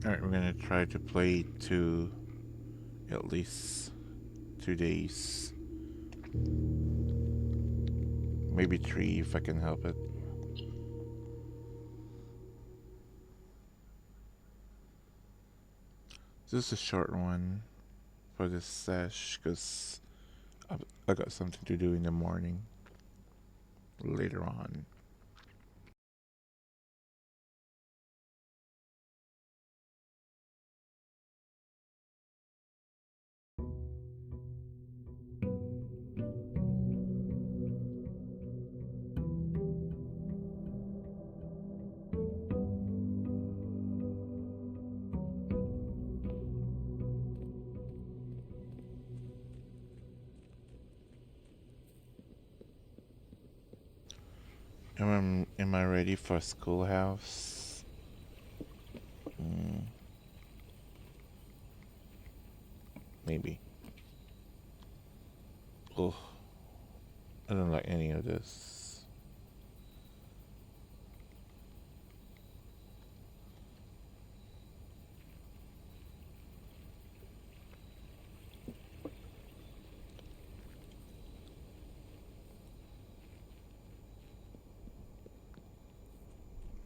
Alright, we're gonna try to play at least 2 days. Maybe 3 if I can help it. This is a short one for this sesh because I got something to do in the morning later on. Am I ready for schoolhouse? Maybe. Oh, I don't like any of this.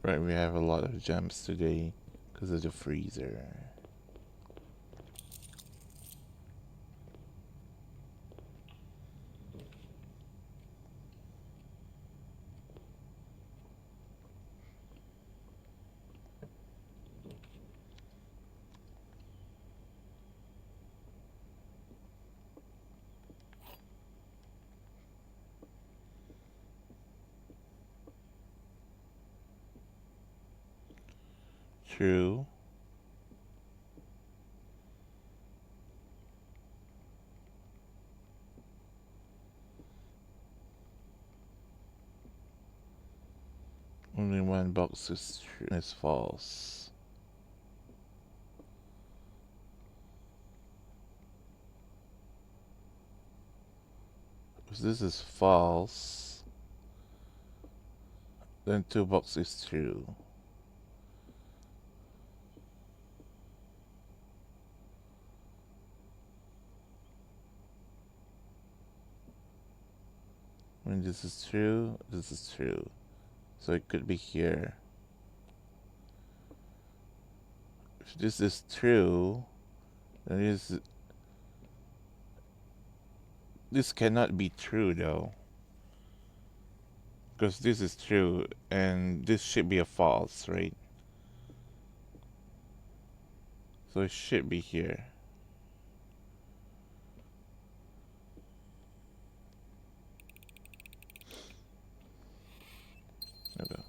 Right, we have a lot of gems today because of the freezer. True. Only one box is true is false. If this is false, then 2 boxes is true. When this is true, this is true. So it could be here. If this is true, then this cannot be true though. Because this is true and this should be a false, right? So it should be here. Okay.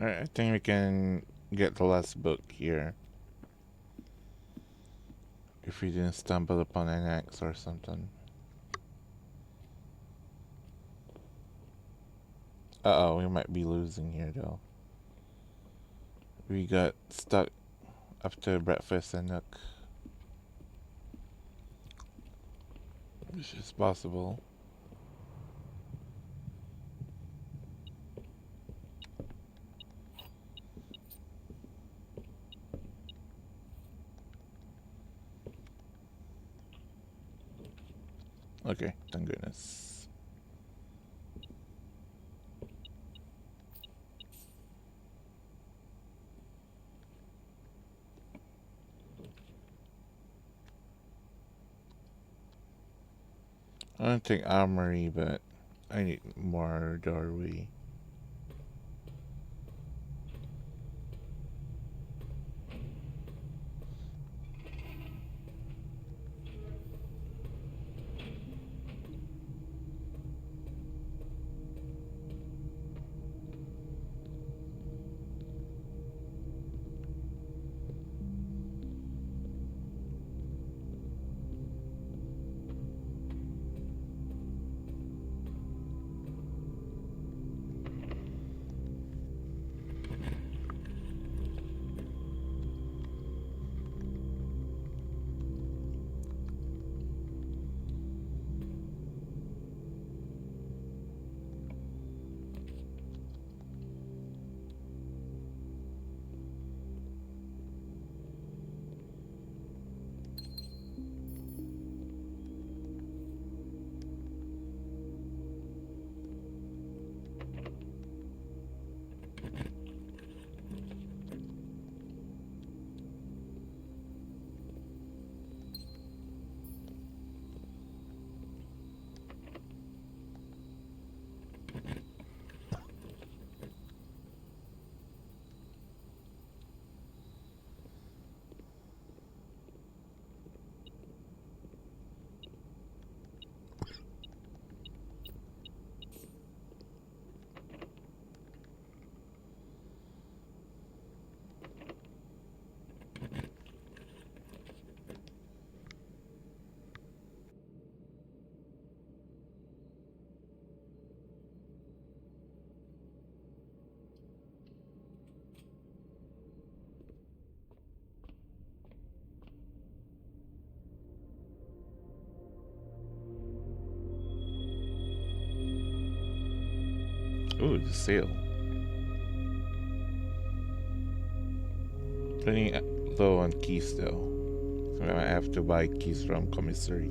Alright, I think we can get the last book here. If we didn't stumble upon an axe or something. Uh-oh, we might be losing here though. We got stuck after breakfast and Nook. Which is possible. Okay, thank goodness. I don't think armory, but I need more doorway. Ooh, the sale. Running low on keys though. So I might have to buy keys from commissary.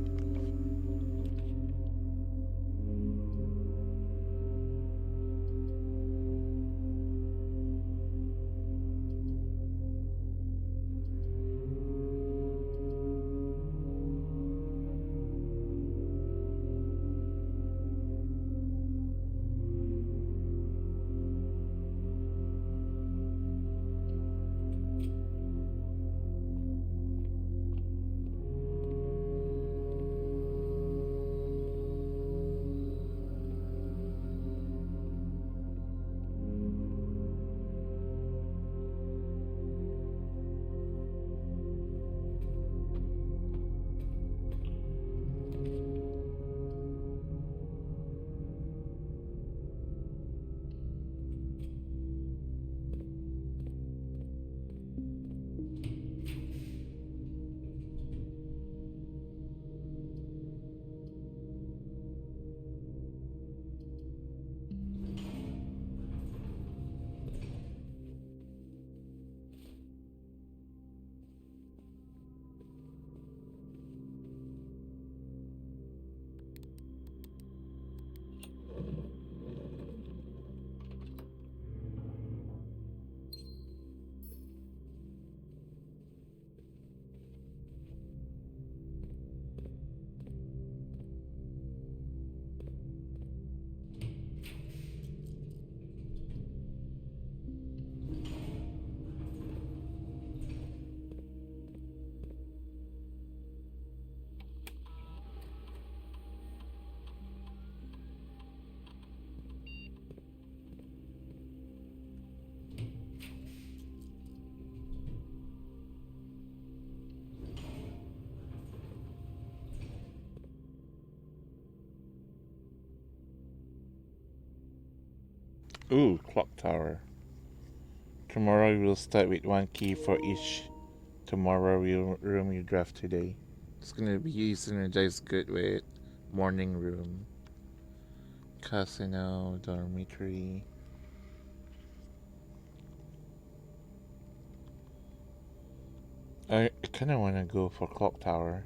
Ooh, clock tower. Tomorrow we'll start with one key for each room you draft today. It's gonna be synergized good with morning room, casino, dormitory. I kind of want to go for clock tower.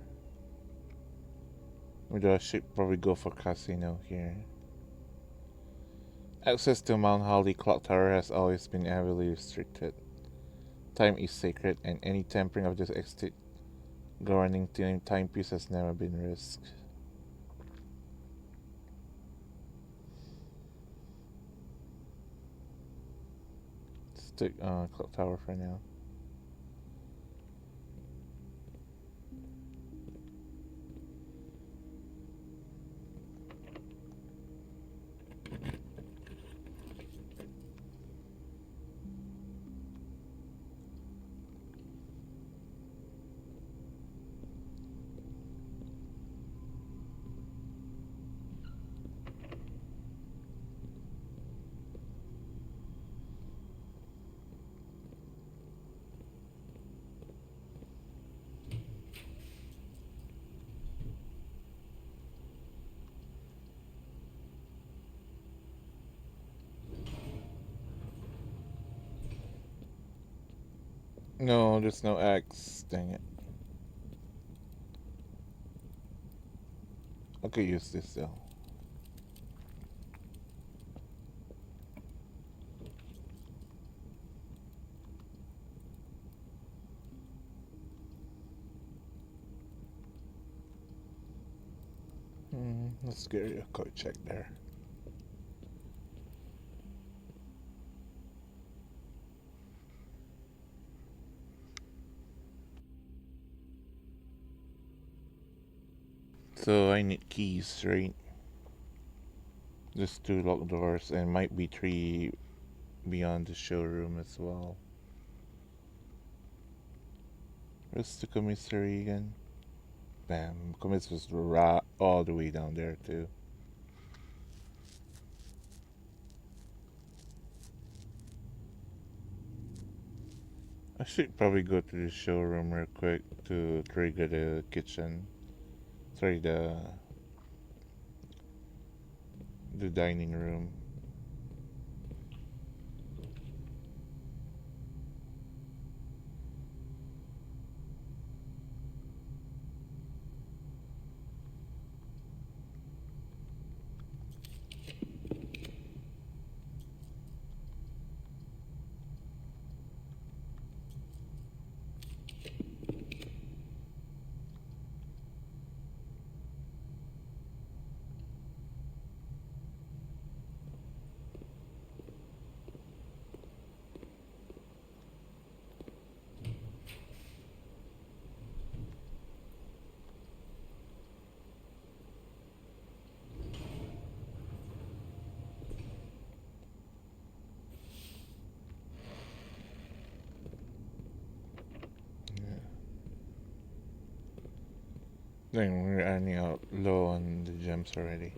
Although I should probably go for casino here. Access to Mount Holly Clock Tower has always been heavily restricted. Time is sacred, and any tampering of this extinct governing timepiece has never been risked. Stick Clock Tower for now. No, there's no X. Dang it. I could use this though. Let's get a code check there. So I need keys, right? Just 2 locked doors, and might be 3 beyond the showroom as well. Where's the commissary again? Bam. Commissary's all the way down there too. I should probably go to the showroom real quick to trigger the kitchen. Sorry, the dining room. Yeah. Dang, we're running out low on the gems already.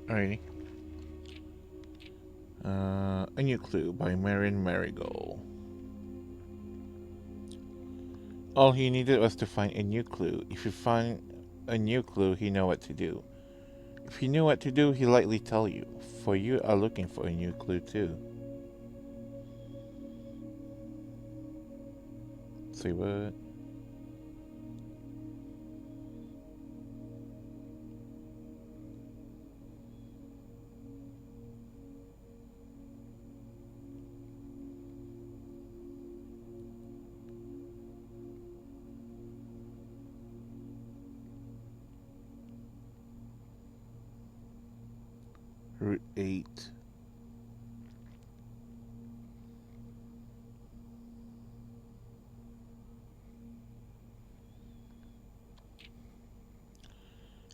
Alrighty. A New Clue by Marin Marigold. All he needed was to find a new clue. If you find a new clue, he know what to do. If he knew what to do, he'd likely tell you. For you are looking for a new clue too. Say what? Route 8.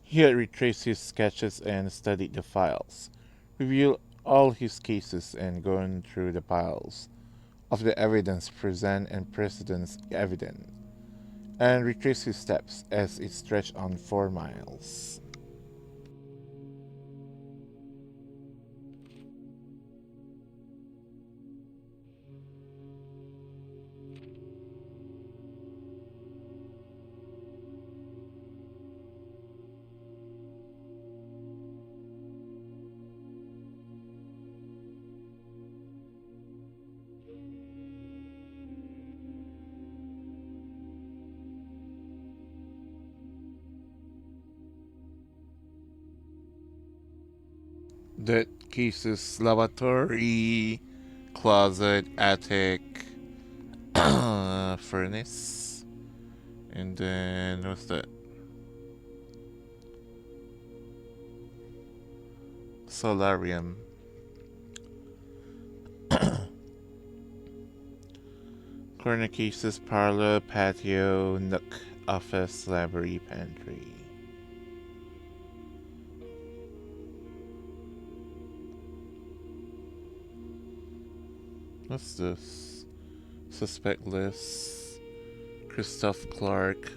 He had retraced his sketches and studied the files, reviewed all his cases and gone through the piles of the evidence present and precedence evident, and retraced his steps as it stretched on 4 miles. That cases lavatory, closet, attic, furnace, and then what's that? Solarium. Corner cases, parlor, patio, nook, office, library, pantry. What's this? Suspect list. Christoph Clark,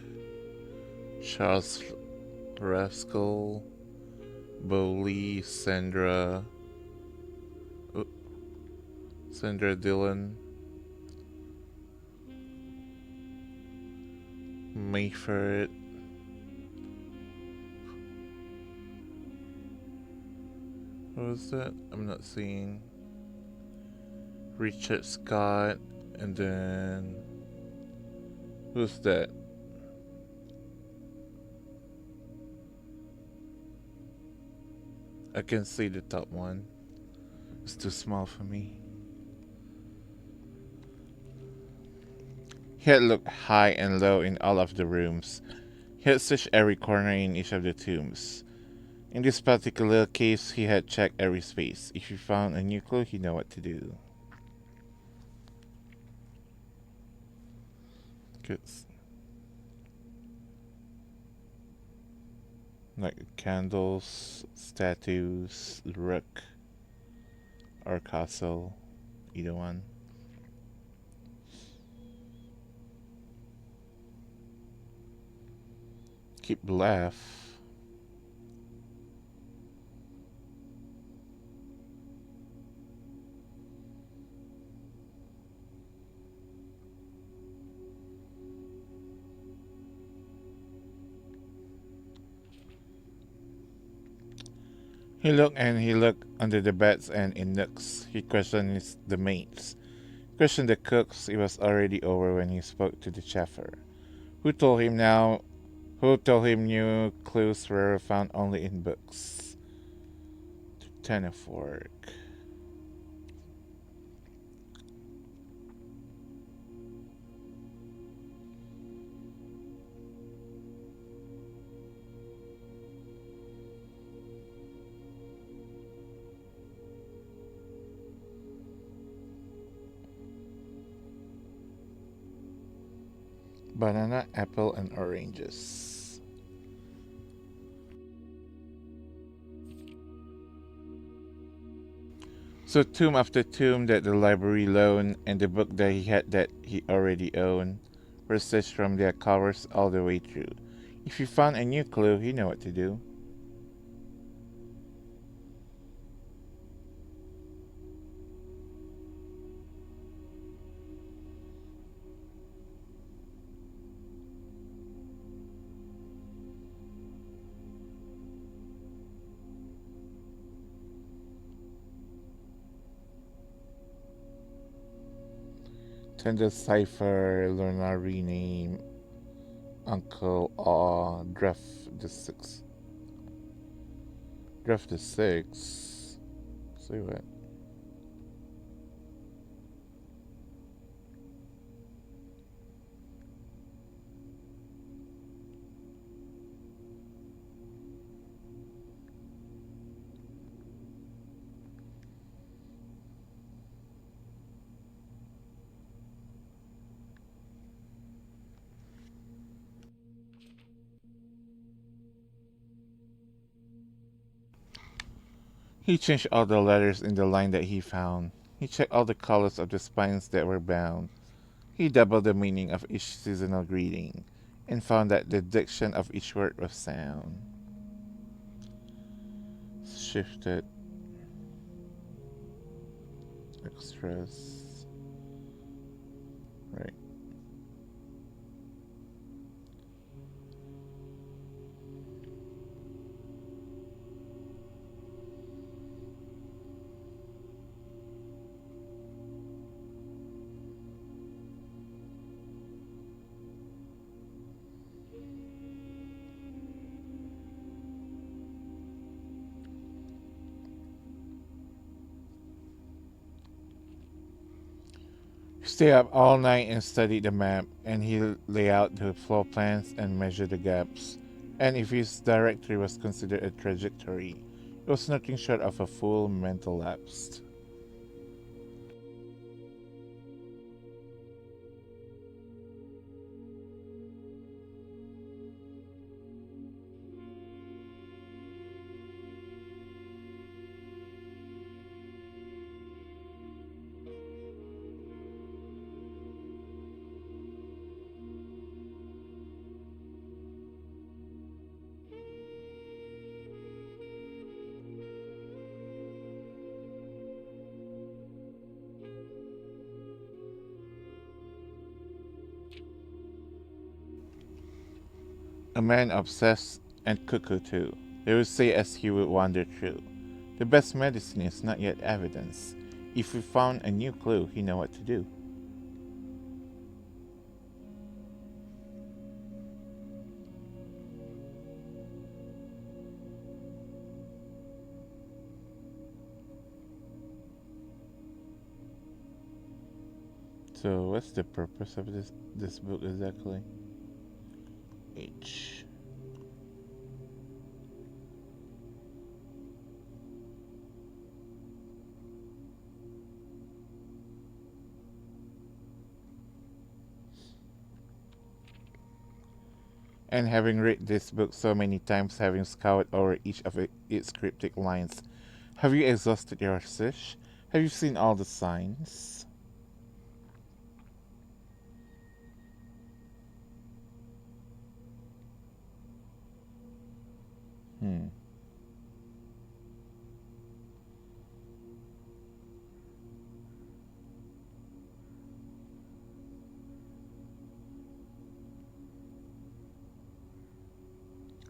Charles Rascal, Bowley, Sandra Dillon, Mayford. What was that? I'm not seeing. Richard Scott, and then who's that? I can see the top one. It's too small for me. He had looked high and low in all of the rooms. He had searched every corner in each of the tombs. In this particular case, he had checked every space. If he found a new clue, he knew what to do. Good. Like candles, statues, rook, or castle. Either one. Keep left. He looked and he looked under the beds and in nooks. He questioned the maids. Questioned the cooks. It was already over when he spoke to the cheffer, who told him new clues were found only in books. Ten of work. Banana, apple, and oranges. So tomb after tomb that the library loaned and the book that he already owned were searched from their covers all the way through. If he found a new clue, he knew what to do. Tender Cipher, Learner Rename, Uncle Aw, Draft the Six. Draft the Six. Say what? He changed all the letters in the line that he found. He checked all the colors of the spines that were bound. He doubled the meaning of each seasonal greeting and found that the diction of each word was sound. Shifted extras. Right. He stayed up all night and studied the map, and he lay out the floor plans and measured the gaps. And if his directory was considered a trajectory, it was nothing short of a full mental lapse. A man obsessed and cuckoo too, they would say as he would wander through. The best medicine is not yet evidence. If we found a new clue, he know what to do. So what's the purpose of this book exactly? H. And having read this book so many times, having scoured over each of its cryptic lines, have you exhausted your search? Have you seen all the signs? Hmm.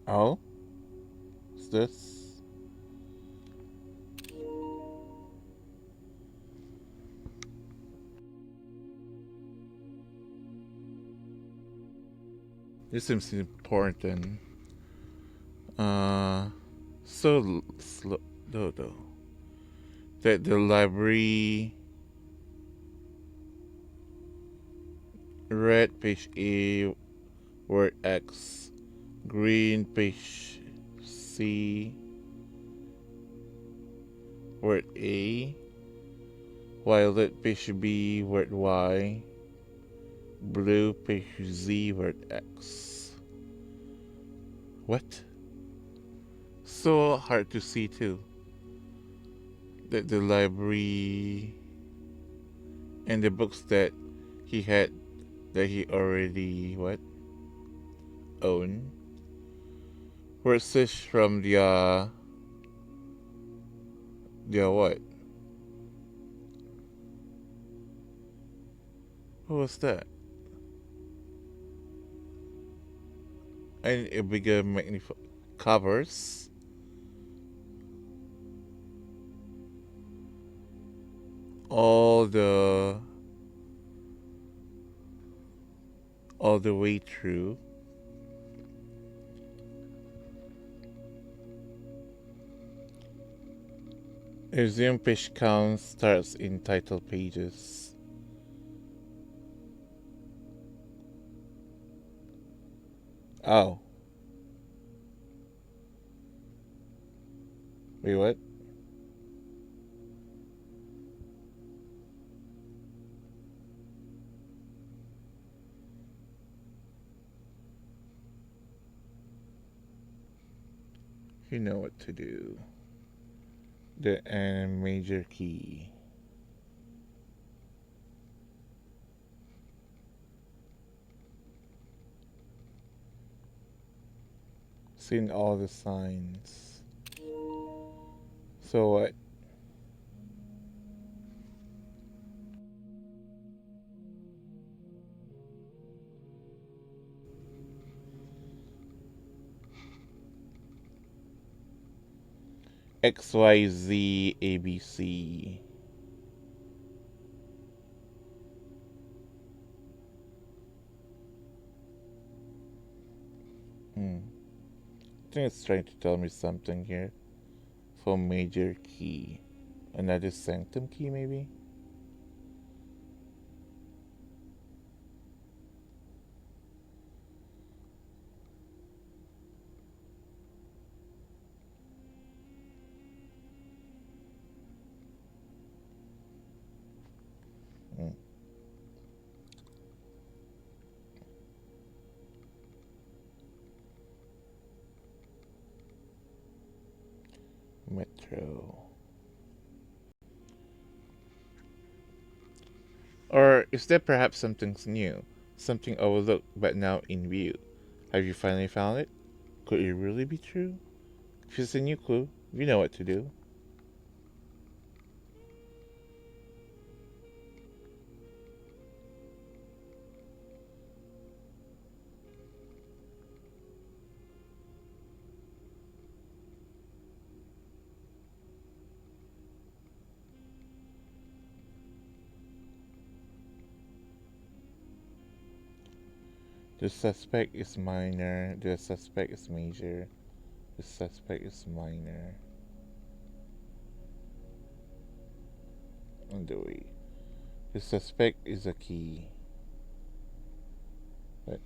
Oh? Is this? This seems important. Uh, so slow, though. That the library red page A, word X, green page C, word A, violet page B, word Y, blue page Z, word X. What? So hard to see too. That the library and the books that he had that he already what owned were such from the what? What was that? And a bigger covers. All the all the way through. Resume page count starts in title pages. Oh. Wait, what? You know what to do. The major key. Seen all the signs. So what? XYZ ABC. Hmm. I think it's trying to tell me something here. For major key. Another sanctum key, maybe? Hmm. Metro. Or is there perhaps something new? Something overlooked but now in view? Have you finally found it? Could it really be true? If it's a new clue, you know what to do. The suspect is minor. The suspect is major. The suspect is minor. On the way. The suspect is a key. But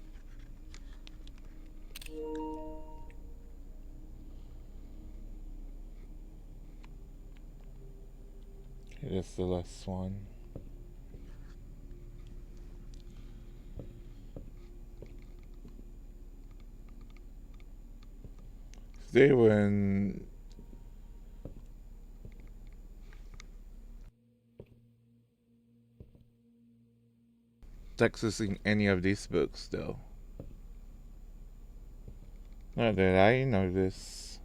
that's the last one. Today when Texas in any of these books though. Not that I notice.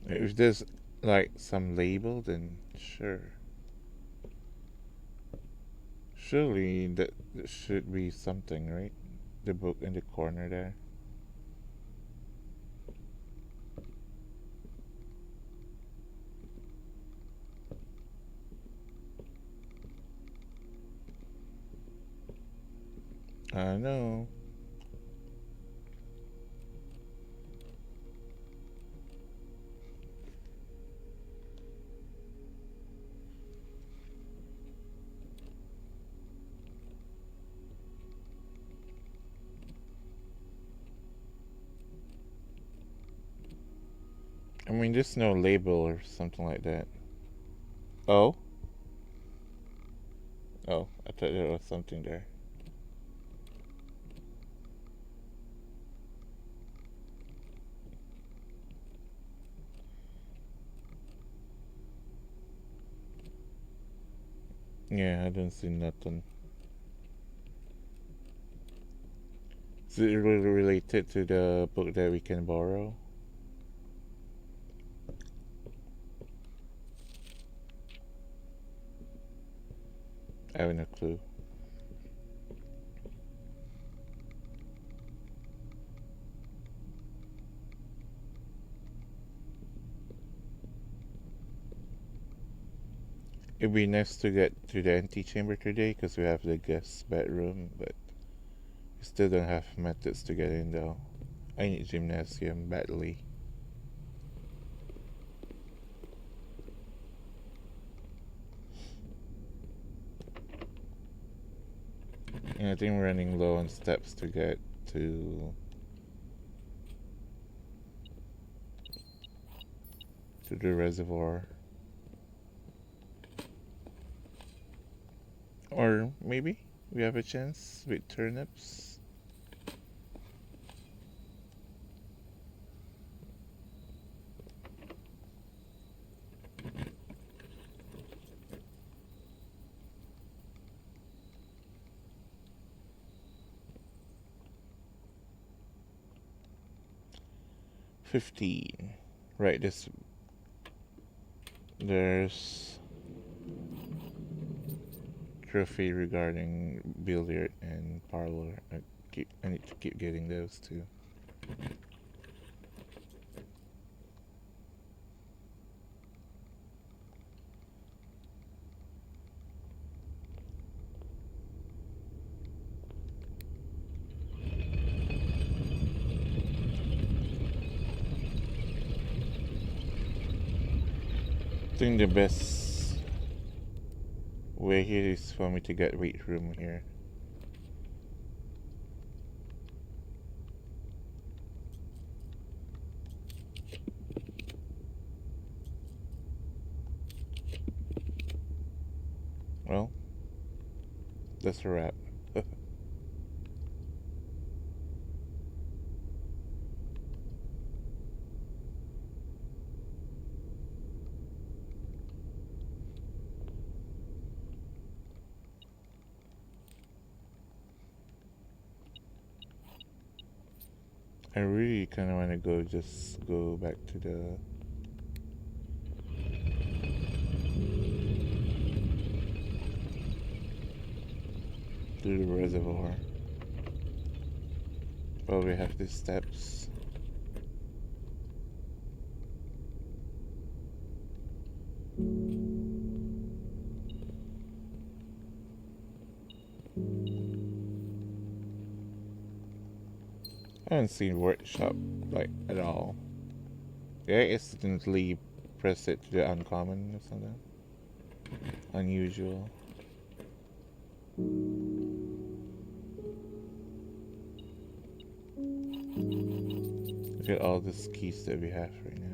If there's like some label, then sure. Surely that should be something, right? The book in the corner there. I know. I mean, there's no label or something like that. Oh? Oh, I thought there was something there. Yeah, I don't see nothing. Is it really related to the book that we can borrow? I have no clue. It'd be nice to get to the antechamber today because we have the guest bedroom, but we still don't have methods to get in though. I need gymnasium badly. And I think we're running low on steps to get to the reservoir. Or maybe we have a chance with turnips. $15. Right, there's trophy regarding billiard and parlor. I need to keep getting those too. I think the best way here is for me to get weight room here. Well, that's a wrap. I really kind of want to go back to the reservoir. Well, we have these steps. I haven't seen workshop like at all. Did I accidentally press it to the uncommon or something? Unusual. Look at all the keys that we have right now.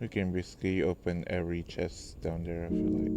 We can basically open every chest down there, I feel like.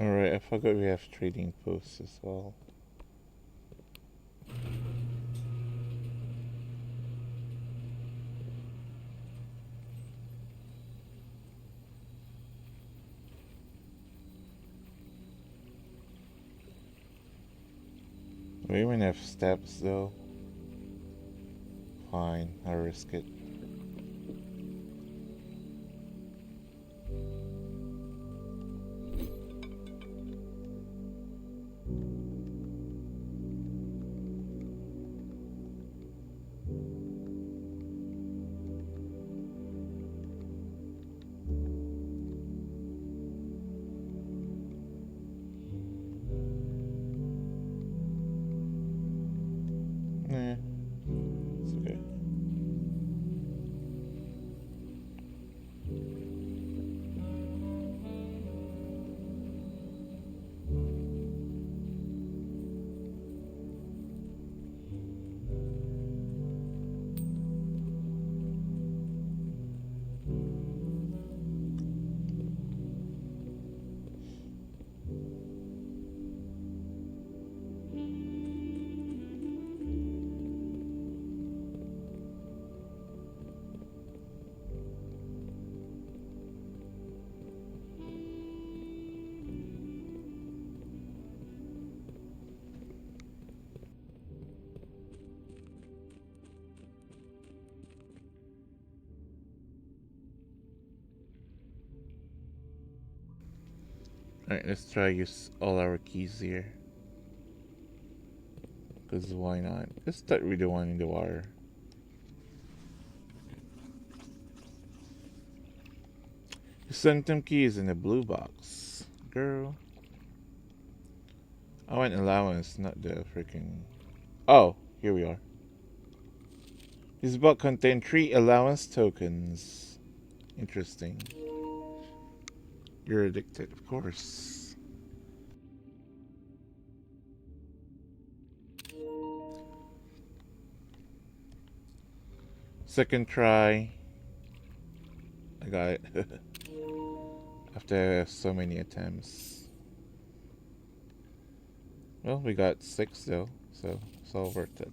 Alright, I forgot we have trading posts as well. We even have steps though. Fine, I'll risk it. Nah, it's okay. Alright, let's try use all our keys here. Because why not? Let's start with the one in the water. The Centum key is in the blue box. Girl. I want allowance, not the freaking... Oh, here we are. This box contains 3 allowance tokens. Interesting. You're addicted, of course. Second try. I got it. After so many attempts. Well, we got 6 though, so it's all worth it.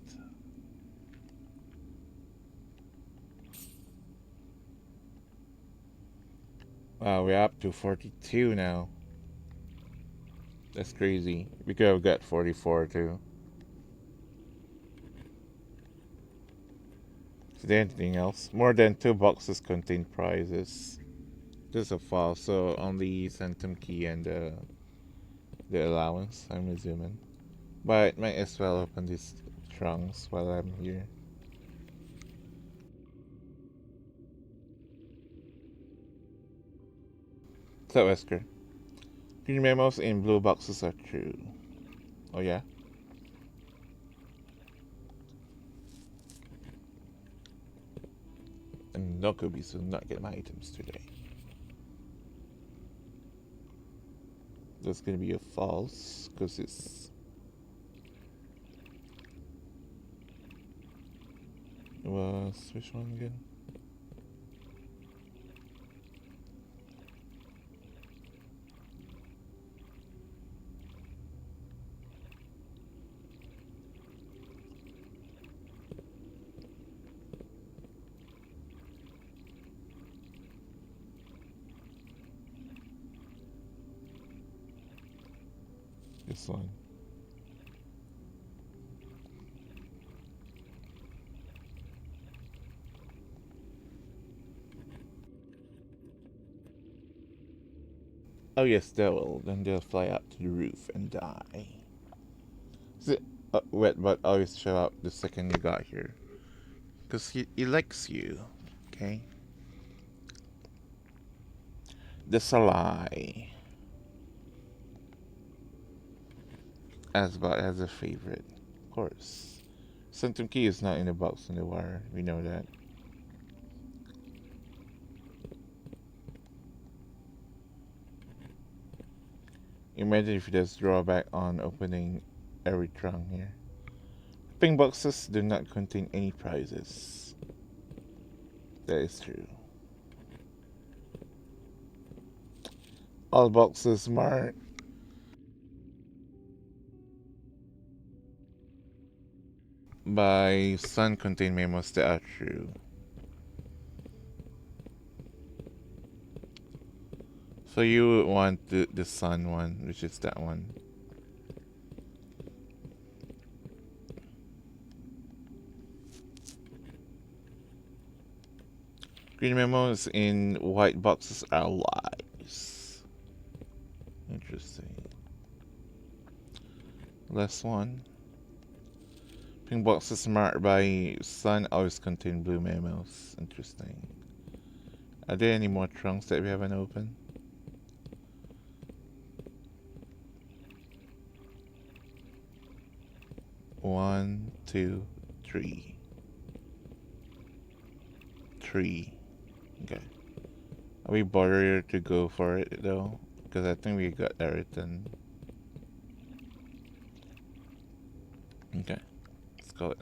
Wow, we're up to 42 now. That's crazy. We could have got 44 too. Is there anything else? More than 2 boxes contain prizes. Just a file, so only Centum key and the allowance, I'm assuming. But might as well open these trunks while I'm here. So, Wesker, green memos in blue boxes are true. Oh, yeah? And Nokubis will not get my items today. That's gonna be a false, because it's... It was... which one again? This one. Oh yes, they will. Then they'll fly up to the roof and die. See, wet but always show up the second you got here. Because he likes you. Okay? That's a lie. Asbot has a favorite. Of course. Centum key is not in the box in the wire. We know that. Imagine if there's drawback on opening every trunk here. Pink boxes do not contain any prizes. That is true. All boxes marked by sun contain memos that are true. So you want the sun one, which is that one. Green memos in white boxes are lies. Interesting. Last one. Pink boxes marked by sun always contain blue memos. Interesting. Are there any more trunks that we haven't opened? One, two, three. Three. Okay. Are we bothered to go for it though? Because I think we got everything. Okay. Let's go it.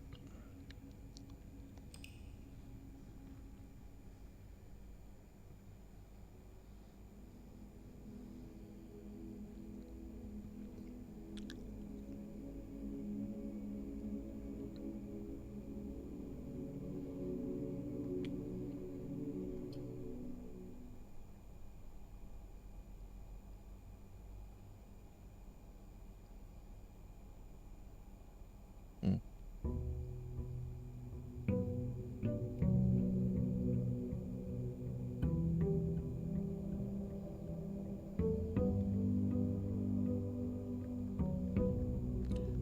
Mm.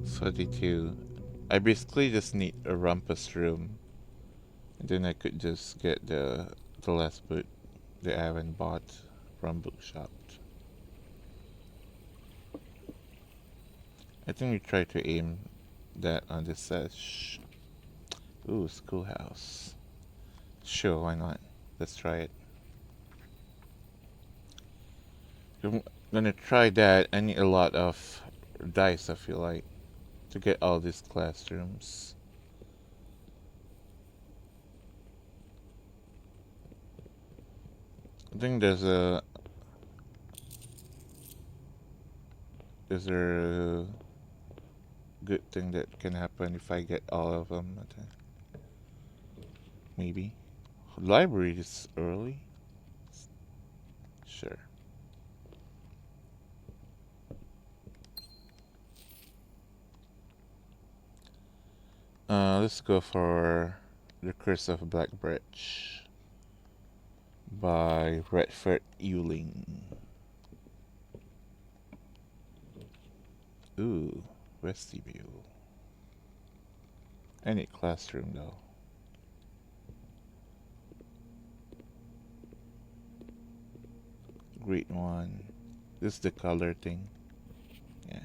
$42. I basically just need a rumpus room. And then I could just get the last book that I haven't bought from bookshop. I think we try to aim that on the sesh. Ooh, schoolhouse. Sure, why not? Let's try it. If I'm gonna try that. I need a lot of dice, I feel like, to get all these classrooms. I think there's a good thing that can happen if I get all of them. Maybe. Library is early. Sure. Let's go for The Curse of Blackbridge by Redford Ewing. Ooh, vestibule. I need classroom though. Great one. This is the color thing. Yeah.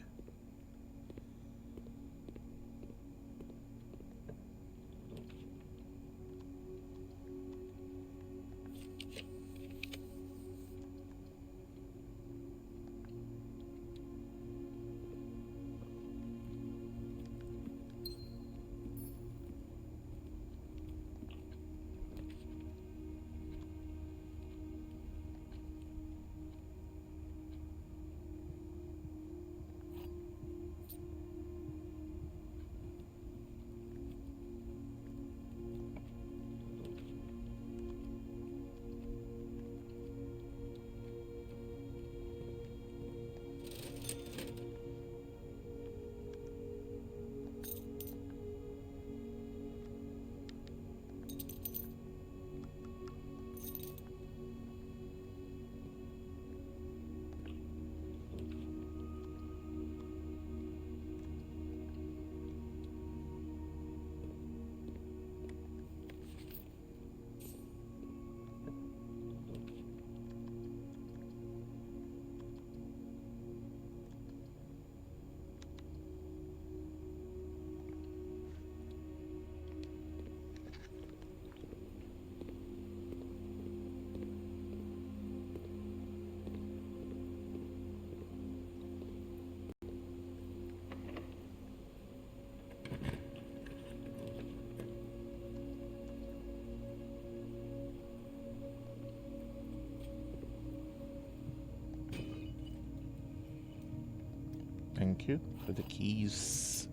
Thank you for the keys.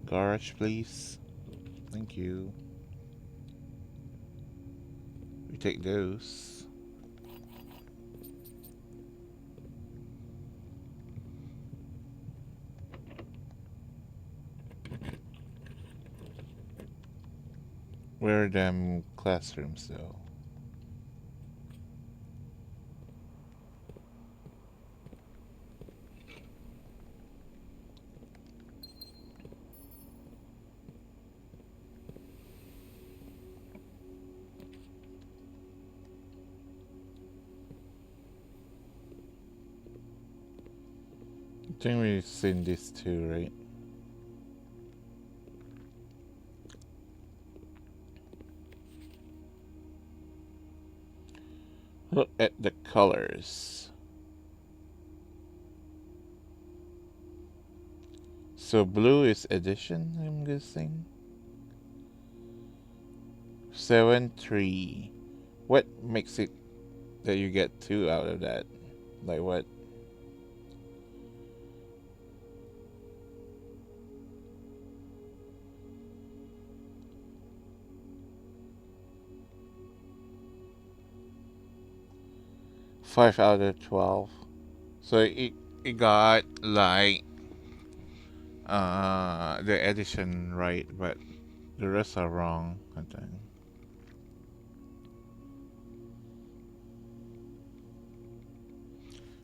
Garage, please. Thank you. We take those. Where are them classrooms though? I think we've seen this too, right? Look at the colors. So blue is addition, I'm guessing. 7-3. What makes it that you get 2 out of that? Like what? Five out of 12. So it got like the addition right, but the rest are wrong, I think.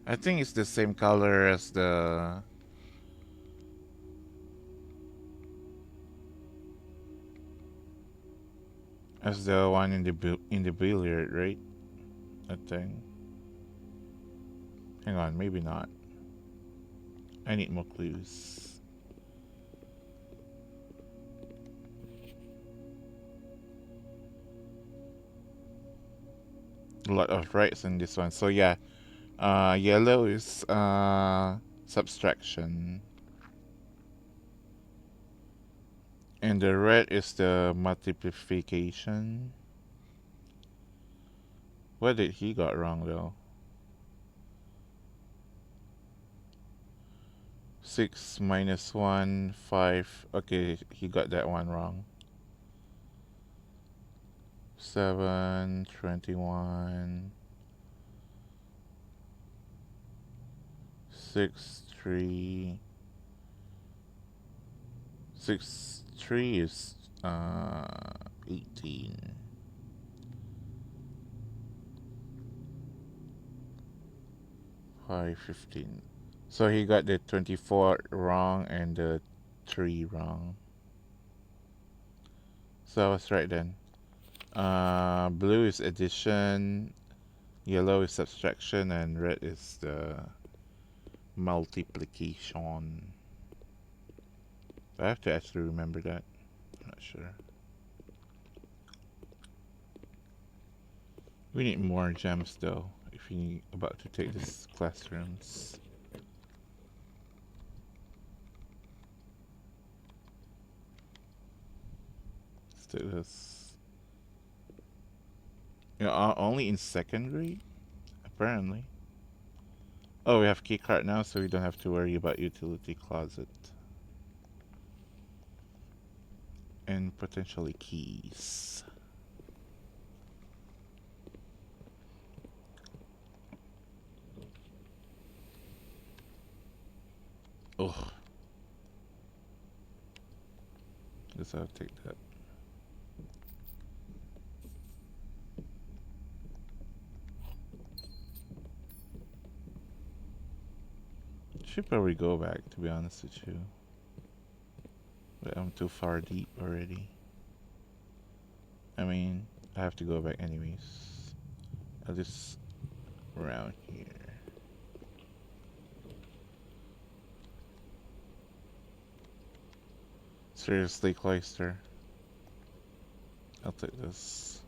I think it's the same color as the one in the billiard, right? I think. Hang on, maybe not. I need more clues. A lot of rights in this one. So yeah, yellow is subtraction, and the red is the multiplication. What did he got wrong though? 6 minus 1, 5. Okay, he got that one wrong. 7, 21, 6, 3. 6, 3 is 18. 5, 15. So he got the 24 wrong and the 3 wrong. So I was right then. Blue is addition, yellow is subtraction, and red is the multiplication. I have to actually remember that. I'm not sure. We need more gems though if you're about to take this classrooms. Let's do this. Only in second grade? Apparently. Oh, we have keycard now, so we don't have to worry about utility closet. And potentially keys. Ugh. Guess I'll take that. Should probably go back, to be honest with you. But I'm too far deep already. I mean, I have to go back anyways. At least around here. Seriously, Cloister. I'll take this.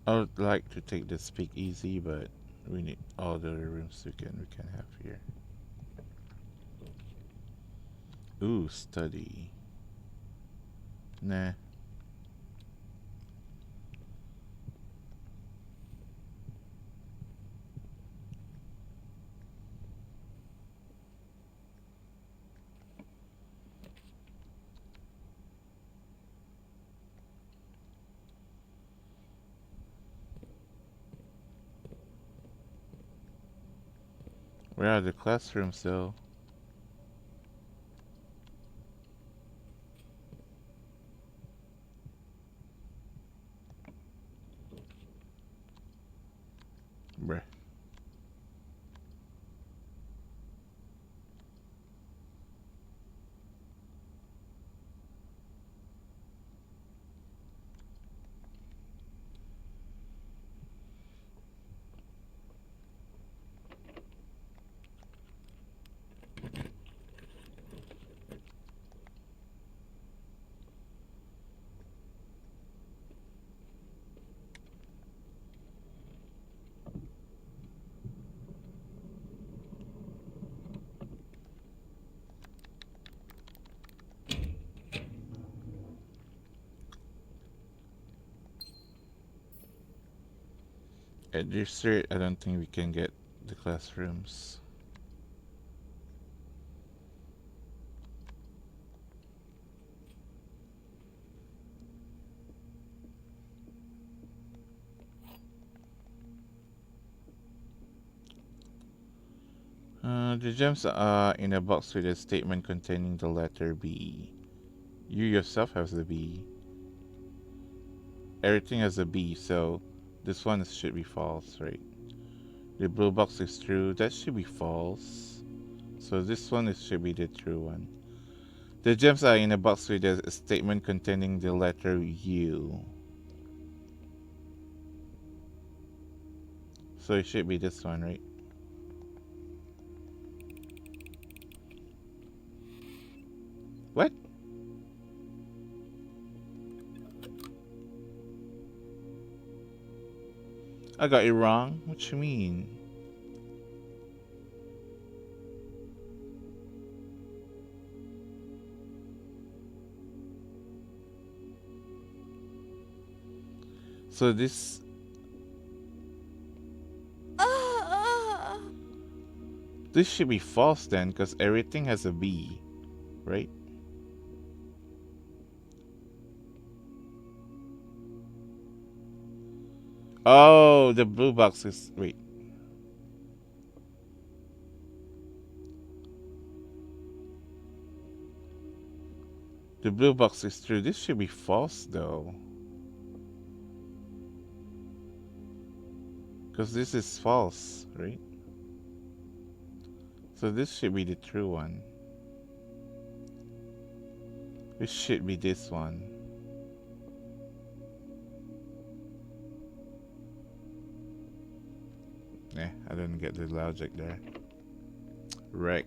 I would like to take the speakeasy, but we need all the rooms we can have here. Ooh, study. Nah. Where are the classrooms though? Bruh. At this rate, I don't think we can get the classrooms. The gems are in a box with a statement containing the letter B. You yourself have the B. Everything has a B, so this one should be false, right? The blue box is true. That should be false. So this one should be the true one. The gems are in a box with a statement containing the letter U. So it should be this one, right? What? I got it wrong? What you mean? So this should be false then, because everything has a B, right? Oh, the blue box is... Wait. The blue box is true. This should be false though. Because this is false, right? So this should be the true one. This should be this one. I didn't get the logic there. Wreck.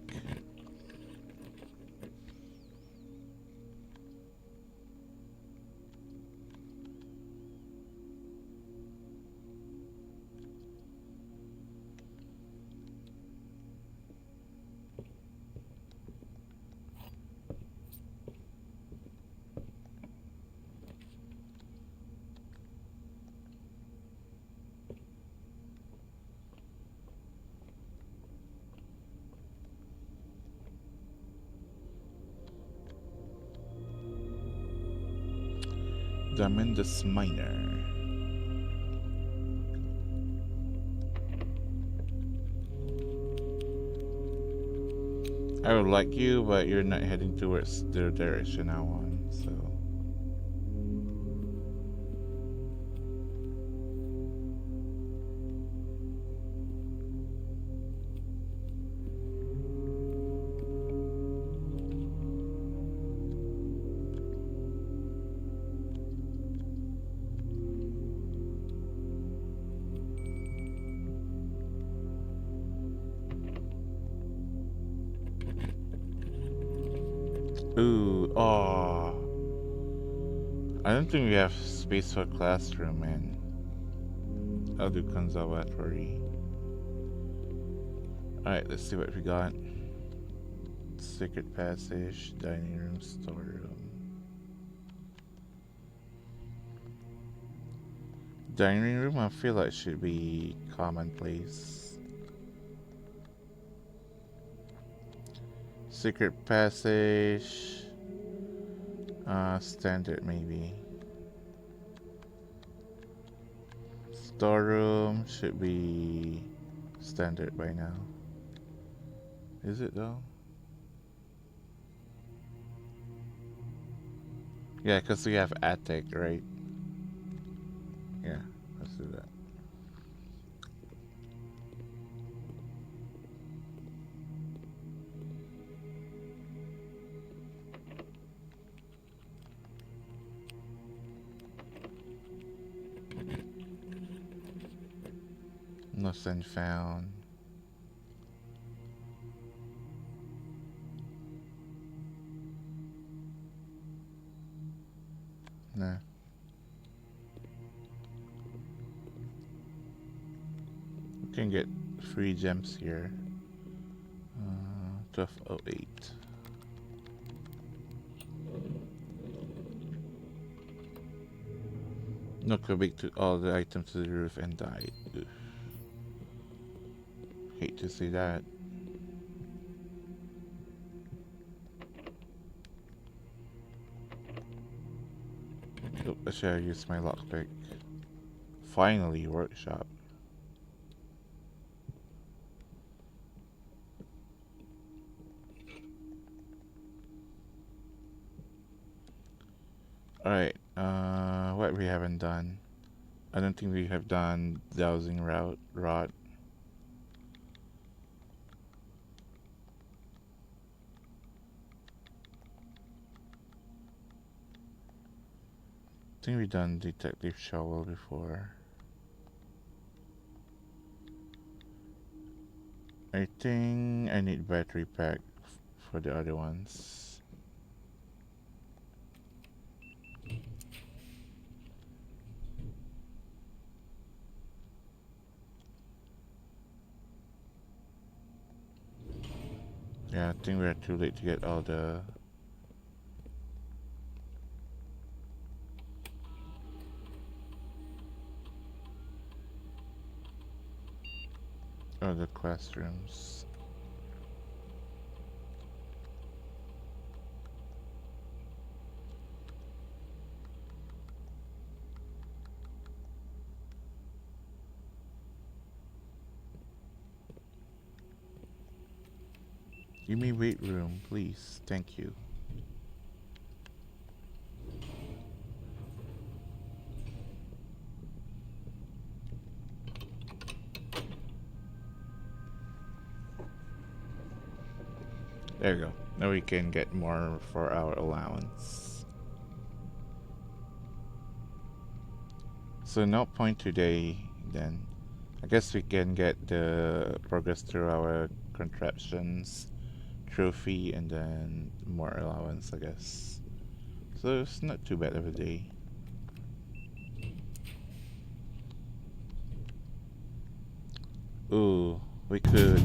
Diamondus Minor. I would like you, but you're not heading towards the direction I want, so... Ooh, oh. I don't think we have space for classroom, man. I'll do conservatory. Alright, let's see what we got. Secret passage, dining room, storeroom. Dining room, I feel like should be commonplace. Secret passage, standard maybe. Storeroom should be standard by now. Is it though? Yeah, because we have attic, right? Yeah, let's do that. Nothing found. Nah. We can get free gems here. 1208. No commit to all the items to the roof and died. Ugh. Hate to see that. Oh, I should have used my lockpick. Finally, workshop. Alright, what we haven't done. I don't think we have done dowsing rod. I think we've done detective shovel before. I think I need battery pack for the other ones. Yeah, I think we're too late to get all the classrooms. Give me weight room, please. Thank you. There you go. Now we can get more for our allowance. So no point today then. I guess we can get the progress through our contraptions, trophy, and then more allowance, I guess. So it's not too bad of a day. Ooh, we could.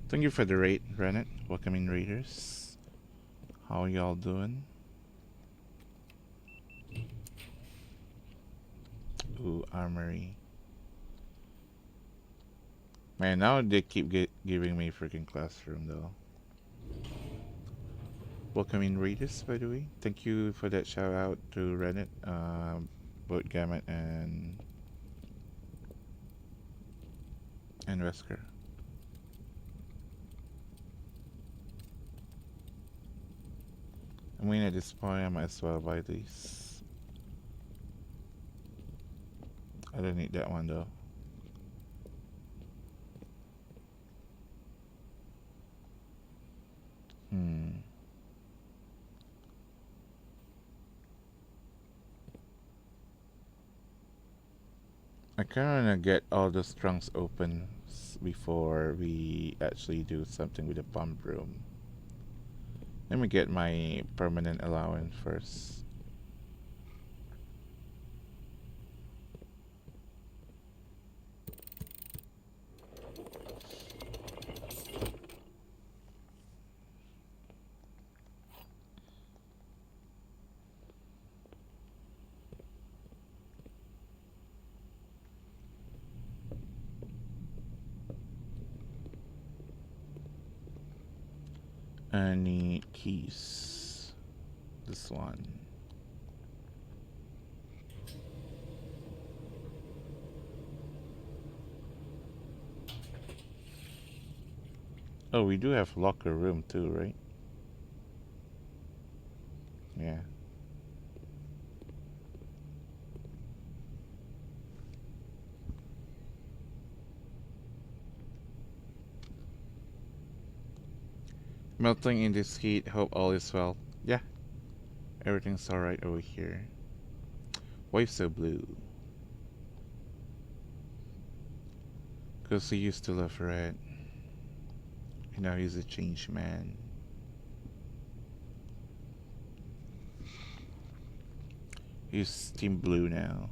Thank you for the rate, Rennet. Welcoming raiders. How y'all doing? Ooh, armory. Man, now they keep giving me freaking classroom though. Welcoming raiders, by the way. Thank you for that shout out to Rennet, both Gamut and Wesker. I mean, at this point, I might as well buy these. I don't need that one though. I kind of want to get all those trunks open before we actually do something with the pump room. Let me get my permanent allowance first. I need keys. This one. Oh, we do have locker room too, right? Yeah. Melting in this heat, hope all is well. Yeah, everything's alright over here. Why so blue? Because he used to love red. And now he's a changed man. He's team blue now.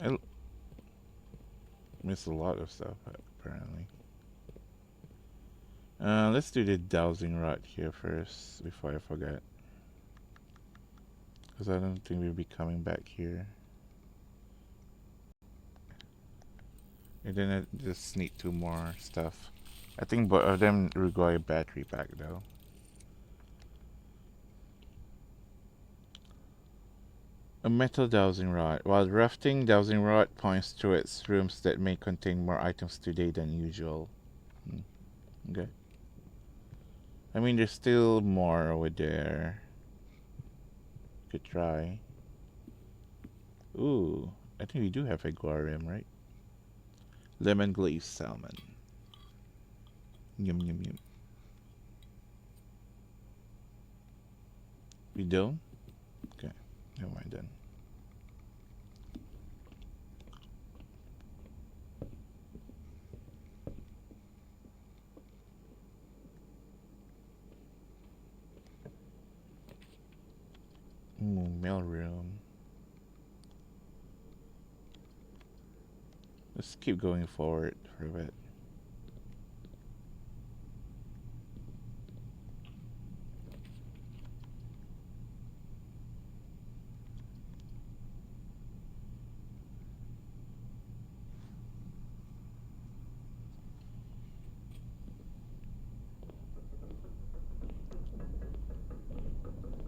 I miss a lot of stuff, apparently. Let's do the dowsing rod here first, before I forget. Because I don't think we'll be coming back here. And then I just need 2 more stuff. I think both of them require battery pack though. A metal dowsing rod. While drafting, dowsing rod points towards rooms that may contain more items today than usual. Okay. I mean, there's still more over there. Could try. Ooh, I think we do have aquarium, right? Lemon glazed salmon. Yum yum yum. We don't? Okay, never mind then. Ooh, mail room. Let's keep going forward for a bit.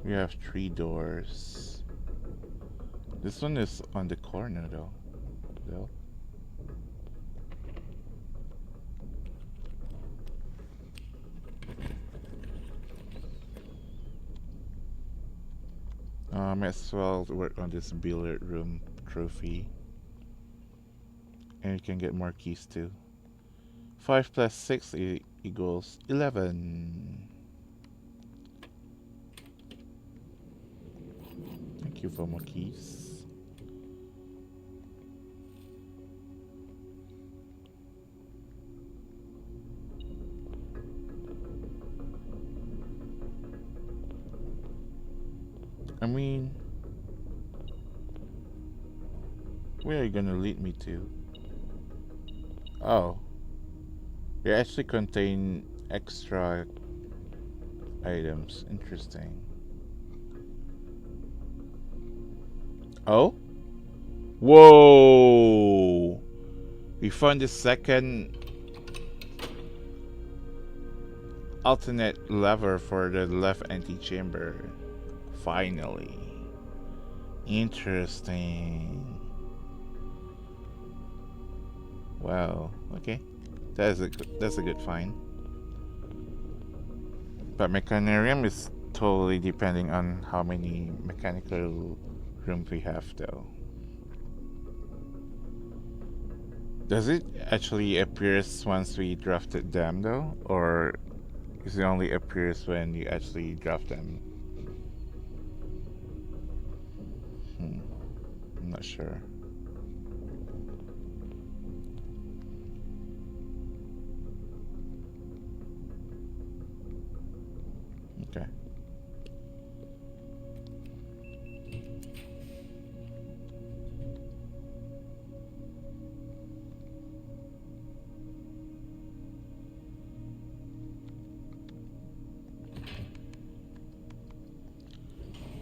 We have 3 doors. This one is on the corner though. Might as well work on this billiard room trophy. And you can get more keys too. 5 plus 6 equals 11. Thank you for more keys. I mean, where are you gonna lead me to? Oh, they actually contain extra items. Interesting. Oh? Whoa! We found the second alternate lever for the left antechamber. Finally. Interesting. Wow. Okay. That's a good find. But mechanarium is totally depending on how many mechanical rooms we have though. Does it actually appears once we drafted them though? Or is it only appears when you actually draft them? I'm not sure. Okay.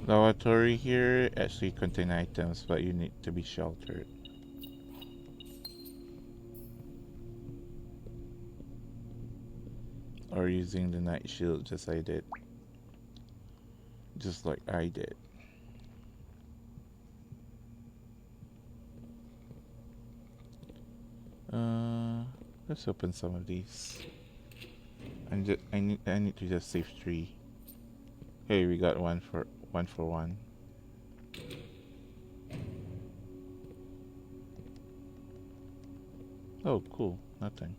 Lavatory here actually contain items, but you need to be sheltered. Or using the night shield just I did. Just like I did. Let's open some of these. I need to just save 3. Hey, we got one for one. Oh, cool. Nothing.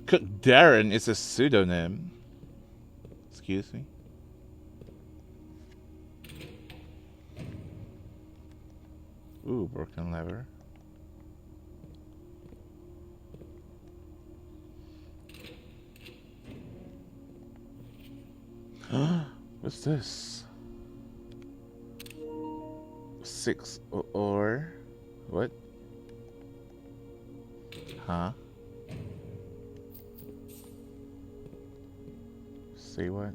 Cook Darren is a pseudonym. Excuse me. Ooh, broken lever. What's this? 6 or what? Huh? Say what?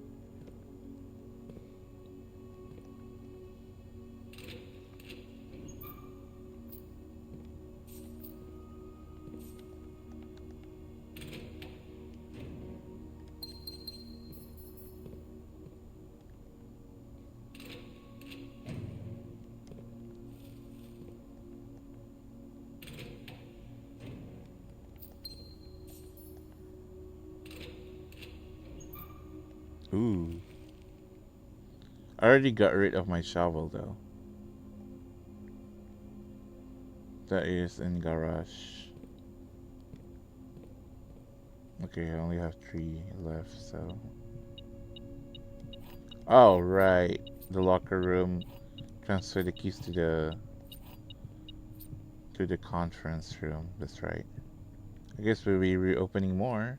Ooh. I already got rid of my shovel though. That is in garage. Okay, I only have 3 left, so. Oh, right. The locker room. Transfer the keys to the conference room. That's right. I guess we'll be reopening more.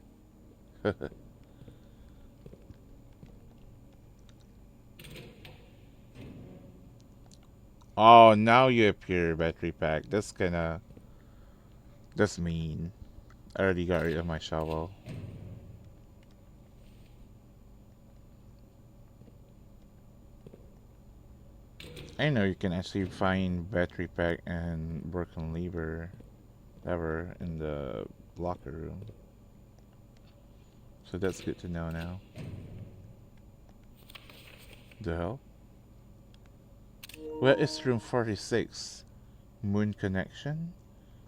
Oh, now you appear, battery pack. That's mean. I already got rid of my shovel. I know you can actually find battery pack and broken lever in the locker room. So that's good to know now. The hell? Where is room 46? Moon connection?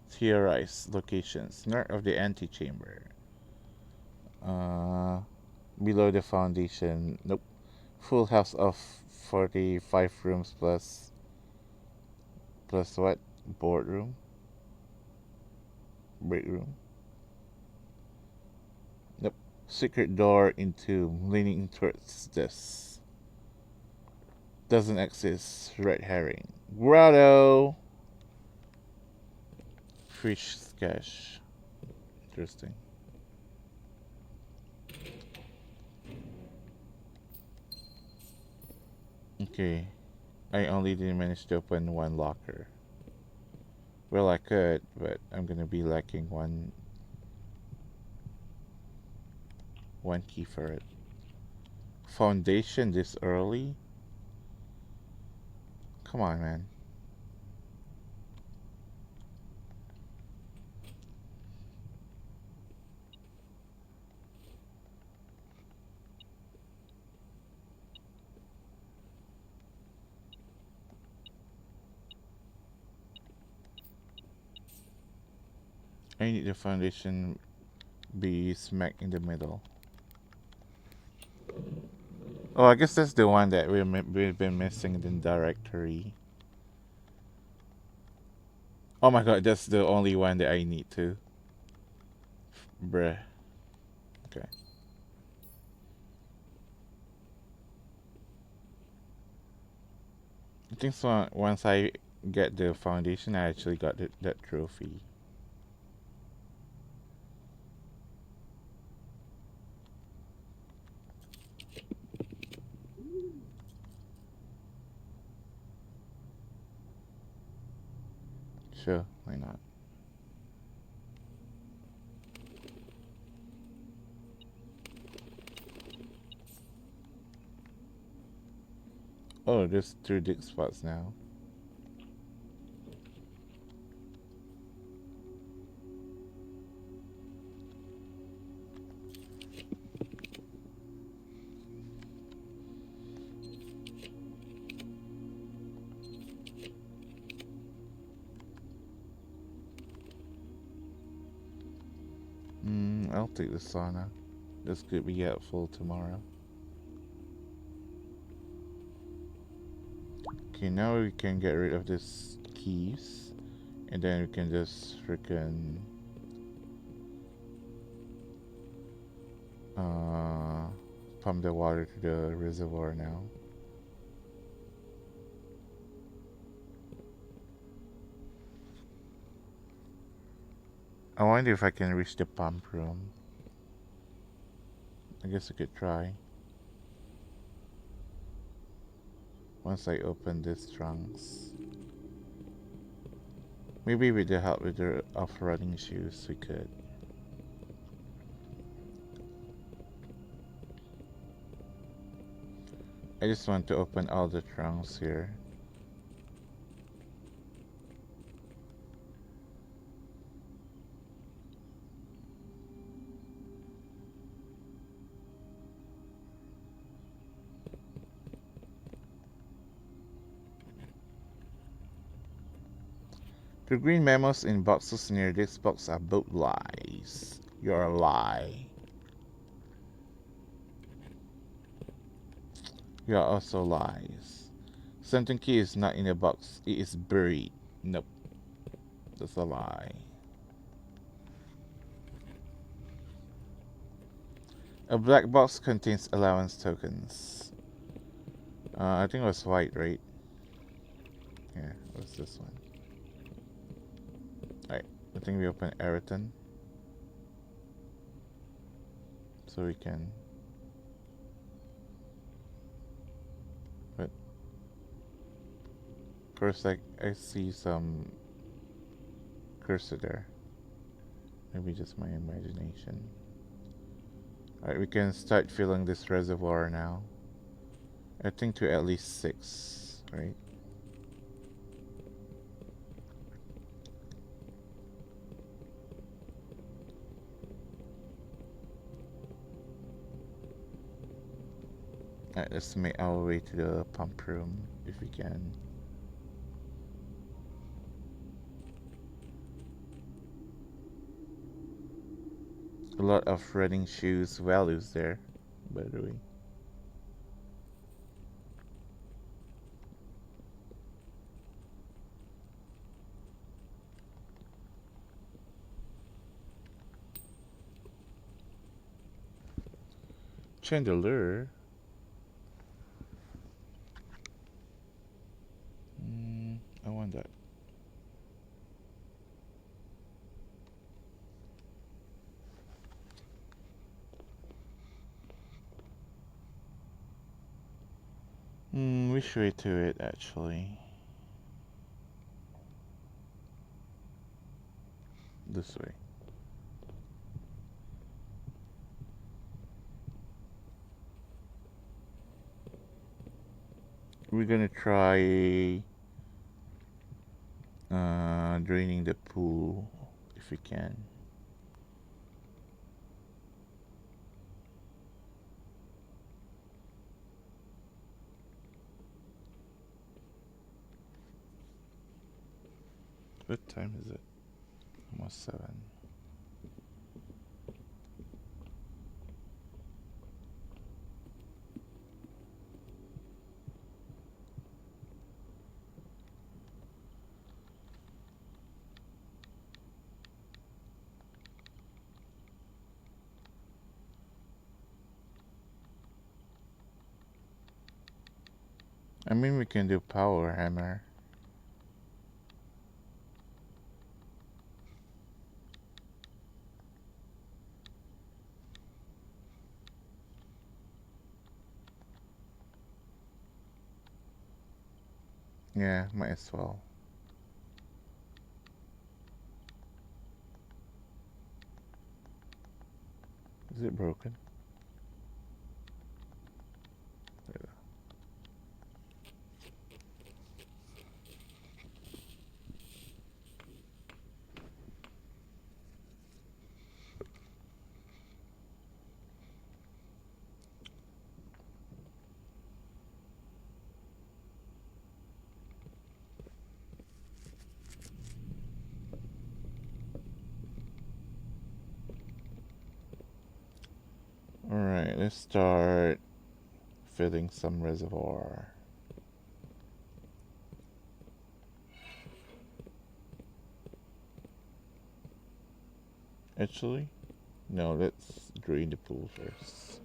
Theorize locations. North of the antechamber. Below the foundation. Nope. Full house of 45 rooms plus what? Boardroom? Break room? Nope. Secret door into leaning towards this. Doesn't exist. Red herring. Grotto! Fish cache. Interesting. Okay. I only didn't manage to open 1 locker. Well, I could, but I'm gonna be lacking one key for it. Foundation this early? Come on, man. I need the foundation be smack in the middle. Oh, I guess that's the one that we've been missing in the directory. Oh my god, that's the only one that I need to. Bruh. Okay. I think so. Once I get the foundation, I actually got that trophy. Sure, why not? Oh, there's 2 dig spots now. I'll take the sauna. This could be helpful tomorrow. Okay, now we can get rid of this keys. And then we can just freaking pump the water to the reservoir now. I wonder if I can reach the pump room. I guess I could try. Once I open these trunks. Maybe with the help with the off-roading shoes we could. I just want to open all the trunks here. The green memos in boxes near this box are both lies. You're a lie. You are also lies. Something key is not in a box. It is buried. Nope. That's a lie. A black box contains allowance tokens. I think it was white, right? Yeah, what's this one? Alright, I think we open Eriton. So we can... But... Of course, like, I see some... cursor there. Maybe just my imagination. Alright, we can start filling this reservoir now. I think to at least 6, right? Alright, let's make our way to the pump room if we can. A lot of running shoes values there, by the way. Chandelier. I want that. Which way to it actually? This way. We're gonna try draining the pool if we can. What time is it? Almost 7. I mean, we can do power hammer. Yeah, might as well. Is it broken? Alright, let's start filling some reservoir. Actually, no, let's drain the pool first.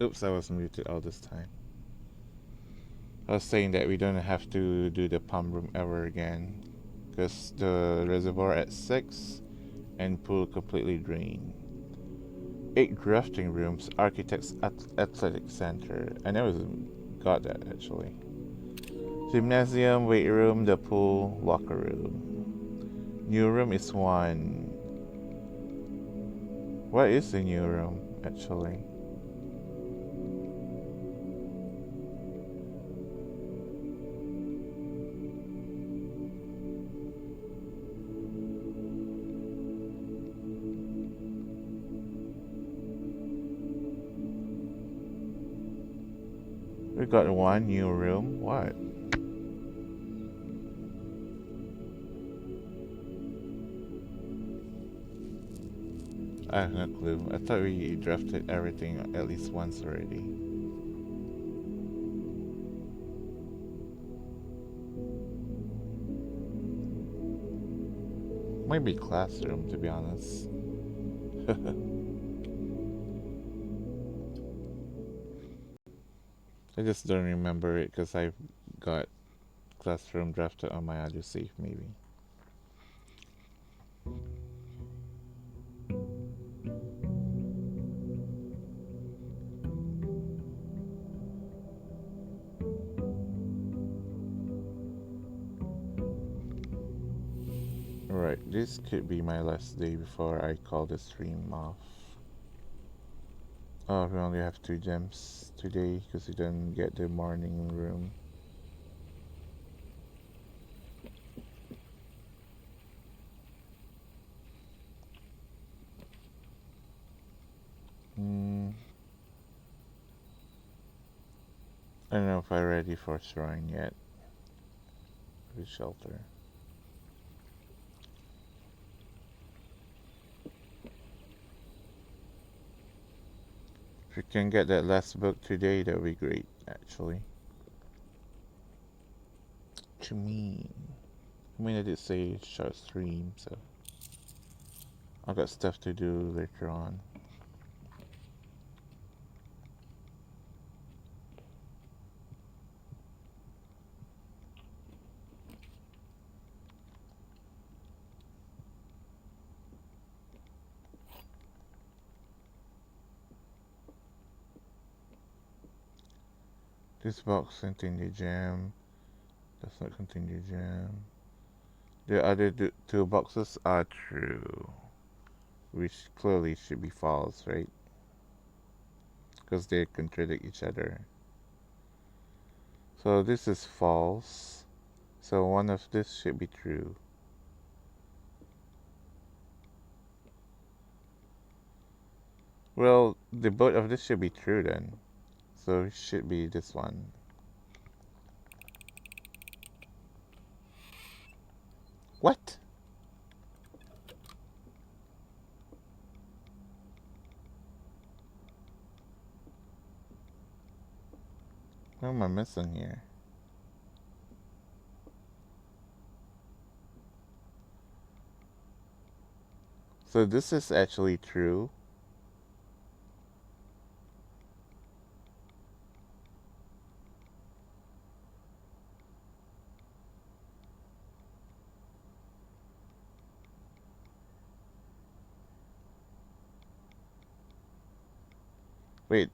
Oops, I was muted all this time. I was saying that we don't have to do the pump room ever again, because the reservoir at 6 and pool completely drained. 8 drafting rooms, architects athletic center. I never got that actually. Gymnasium, weight room, the pool, locker room. New room is 1. What is the new room actually? We got 1 new room. What? I have no clue. I thought we drafted everything at least once already. Might be classroom, to be honest. I just don't remember it because I've got classroom drafted on my other save, maybe. Alright, this could be my last day before I call the stream off. Oh, we only have 2 gems today because we didn't get the morning room. Hmm. I don't know if I'm ready for shrine yet. With shelter. If we can get that last book today, that would be great, actually. What you mean? I mean, I did say short stream, so I've got stuff to do later on. This box contains the gem. Does not contain the gem. The other two boxes are true, which clearly should be false, right? Because they contradict each other. So this is false. So one of this should be true. Well, the both of this should be true then. So it should be this one. What? What am I missing here? So this is actually true. Wait.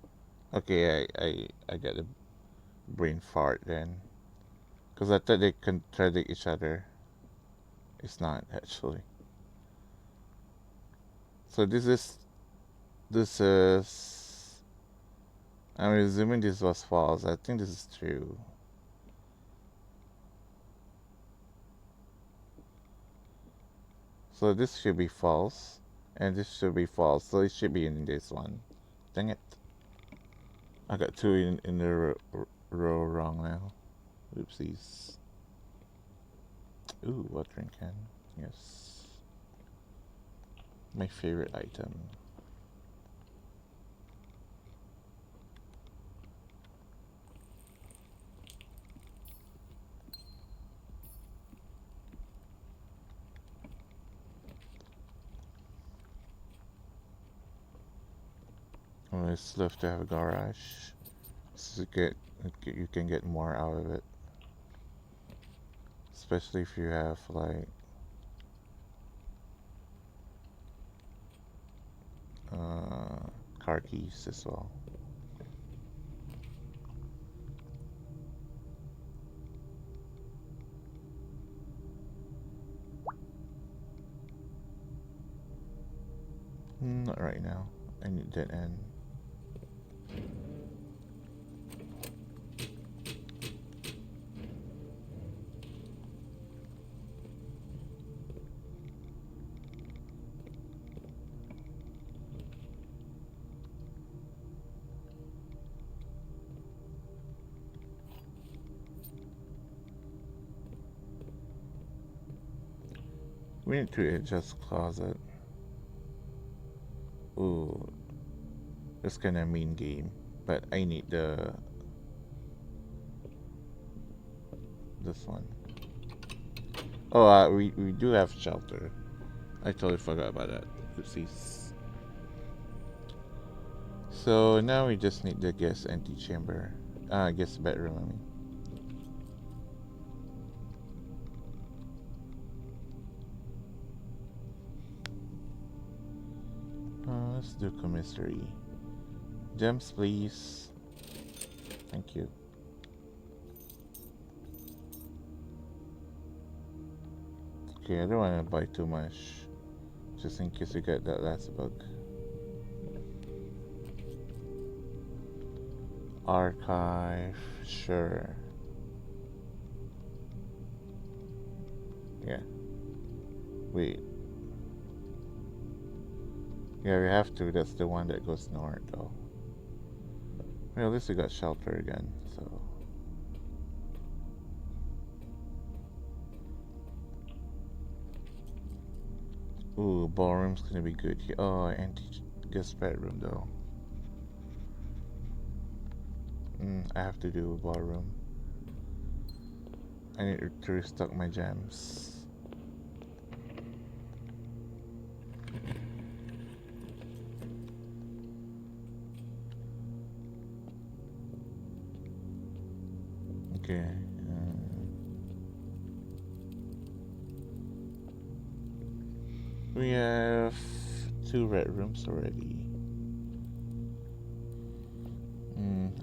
Okay, I get a brain fart then. Because I thought they contradict each other. It's not actually. So this is. I'm assuming this was false. I think this is true. So this should be false, and this should be false. So it should be in this one. Dang it! I got two in the row wrong now. Oopsies. Ooh, watering can. Yes. My favorite item. Oh, it's love to have a garage. So you can get more out of it. Especially if you have like car keys as well. Not right now. I need that end. We need to adjust closet. Ooh, it's kinda mean game. But I need this one. Oh, we do have shelter. I totally forgot about that. Oopsies. So now we just need the guest antechamber. Guest bedroom, I mean. Let's do commissary. Gems, please. Thank you. Okay, I don't want to buy too much. Just in case we get that last bug. Archive. Sure. Yeah. Wait. Yeah, we have to. That's the one that goes north, though. Well, at least we got shelter again, so. Ooh, ballroom's gonna be good here. Oh, empty guest bedroom, though. I have to do a ballroom. I need to restock my gems. Okay. We have 2 red rooms already.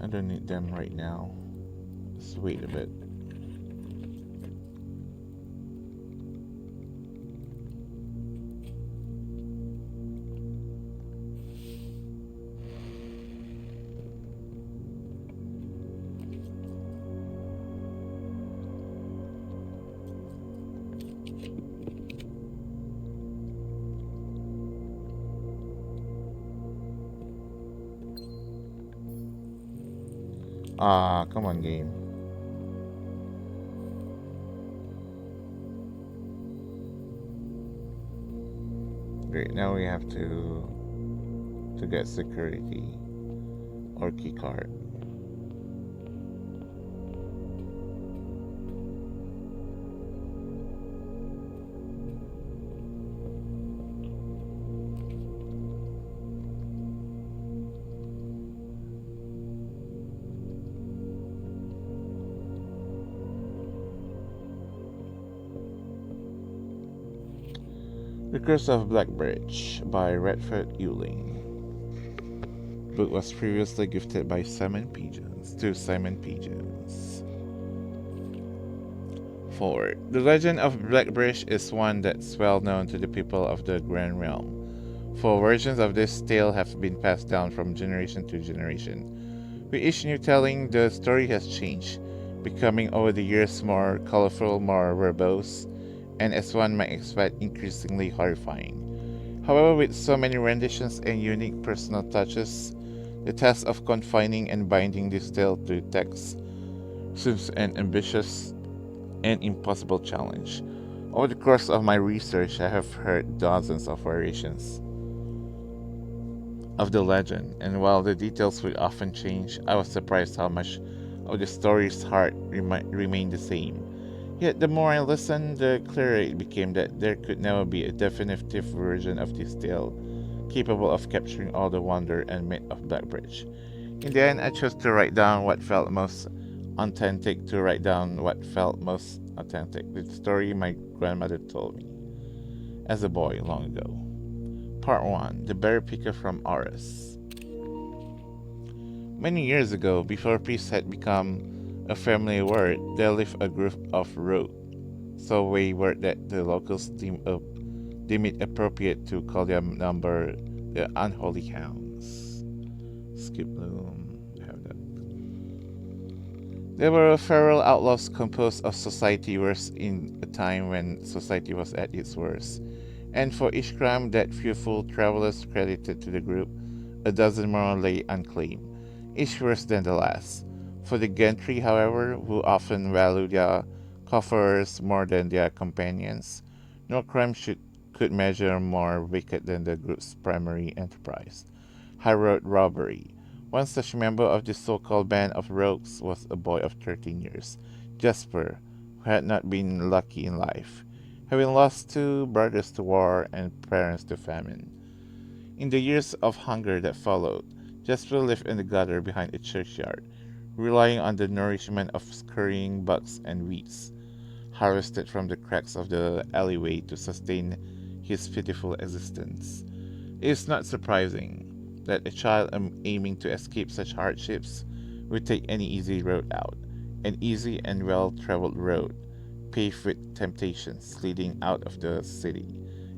I don't need them right now. Let's wait a bit. Ah, come on, game. Great. Now we have to get security or key card. The Curse of Blackbridge by Redford Ewing. Book was previously gifted by Simon Pigeons to Simon Pigeons. Forward. The legend of Blackbridge is one that's well known to the people of the Grand Realm. For versions of this tale have been passed down from generation to generation. With each new telling, the story has changed, becoming over the years more colorful, more verbose, and as one might expect, increasingly horrifying. However, with so many renditions and unique personal touches, the task of confining and binding this tale to text seems an ambitious and impossible challenge. Over the course of my research, I have heard dozens of variations of the legend, and while the details would often change, I was surprised how much of the story's heart remained the same. Yet the more I listened, the clearer it became that there could never be a definitive version of this tale capable of capturing all the wonder and myth of Blackbridge. In the end, I chose to write down what felt most authentic, the story my grandmother told me as a boy long ago. Part 1. The Berry Picker from Aris. Many years ago, before peace had become a family word, there lived a group of rogues, so wayward that the locals deem it appropriate to call their number the Unholy Hounds. Skip Bloom. Have that. They were feral outlaws composed of society worse in a time when society was at its worst. And for each crime that fearful travelers credited to the group, a dozen more lay unclaimed, each worse than the last. For the gentry, however, who often value their coffers more than their companions, no crime could measure more wicked than the group's primary enterprise, high-road robbery. One such member of the so-called band of rogues was a boy of 13 years, Jasper, who had not been lucky in life, having lost 2 brothers to war and parents to famine. In the years of hunger that followed, Jasper lived in the gutter behind a churchyard, relying on the nourishment of scurrying bugs and weeds, harvested from the cracks of the alleyway to sustain his pitiful existence. It is not surprising that a child aiming to escape such hardships would take any easy road out, an easy and well-traveled road, paved with temptations leading out of the city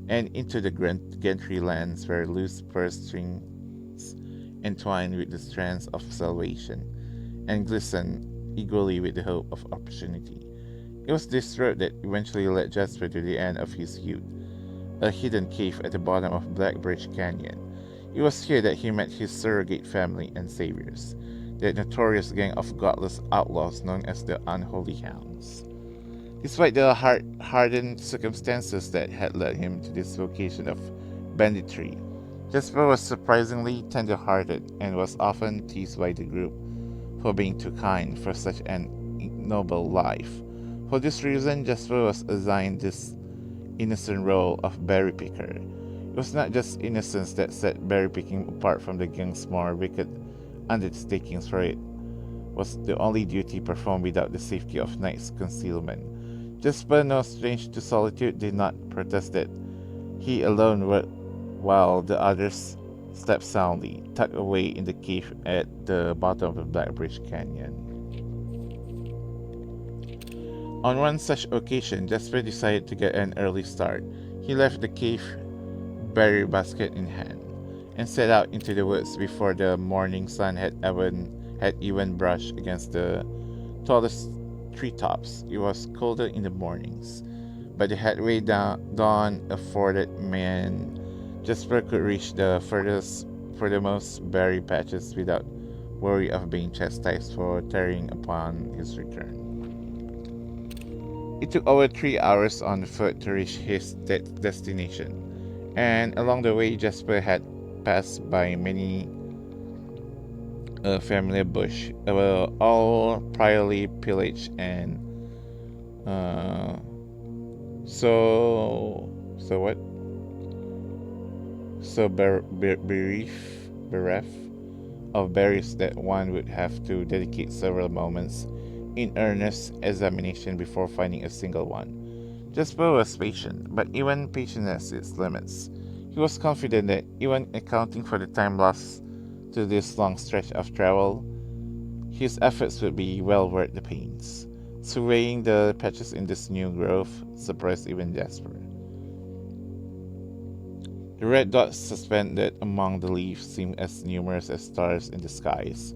and into the gentry lands where loose purse strings entwine with the strands of salvation. and glistened eagerly with the hope of opportunity. It was this road that eventually led Jasper to the end of his youth, a hidden cave at the bottom of Blackbridge Canyon. It was here that he met his surrogate family and saviors, the notorious gang of godless outlaws known as the Unholy Hounds. Despite the hardened circumstances that had led him to this vocation of banditry, Jasper was surprisingly tender-hearted and was often teased by the group for being too kind for such an ignoble life. For this reason, Jasper was assigned this innocent role of berry picker. It was not just innocence that set berry picking apart from the gang's more wicked undertakings, for it was the only duty performed without the safety of night's concealment. Jasper, no strange to solitude, did not protest that he alone worked while the others slept soundly, tucked away in the cave at the bottom of the Blackbridge Canyon. On one such occasion, Jasper decided to get an early start. He left the cave, berry basket in hand, and set out into the woods before the morning sun had even brushed against the tallest treetops. It was colder in the mornings, but the headway dawn afforded man Jasper could reach the furthermost berry patches without worry of being chastised for tarrying upon his return. It took over 3 hours on foot to reach his destination, and along the way Jasper had passed by many familiar bush, all priorly pillaged and uh, so so what so bereft of berries that one would have to dedicate several moments in earnest examination before finding a single one. Jasper was patient, but even patience has its limits. He was confident that, even accounting for the time lost to this long stretch of travel, his efforts would be well worth the pains. Surveying the patches in this new grove surprised even Jasper. The red dots suspended among the leaves seemed as numerous as stars in the skies.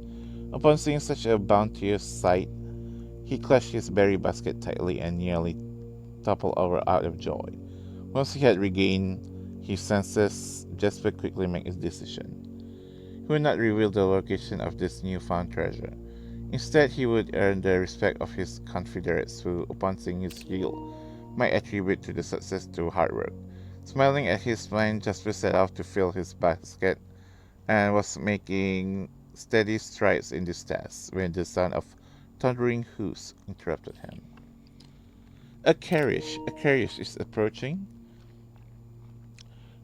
Upon seeing such a bounteous sight, he clutched his berry basket tightly and nearly toppled over out of joy. Once he had regained his senses, Jasper quickly made his decision. He would not reveal the location of this newfound treasure. Instead, he would earn the respect of his confederates who, upon seeing his skill, might attribute to the success to hard work. Smiling at his plan, Jasper set out to fill his basket and was making steady strides in this task when the sound of thundering hoofs interrupted him. A carriage is approaching.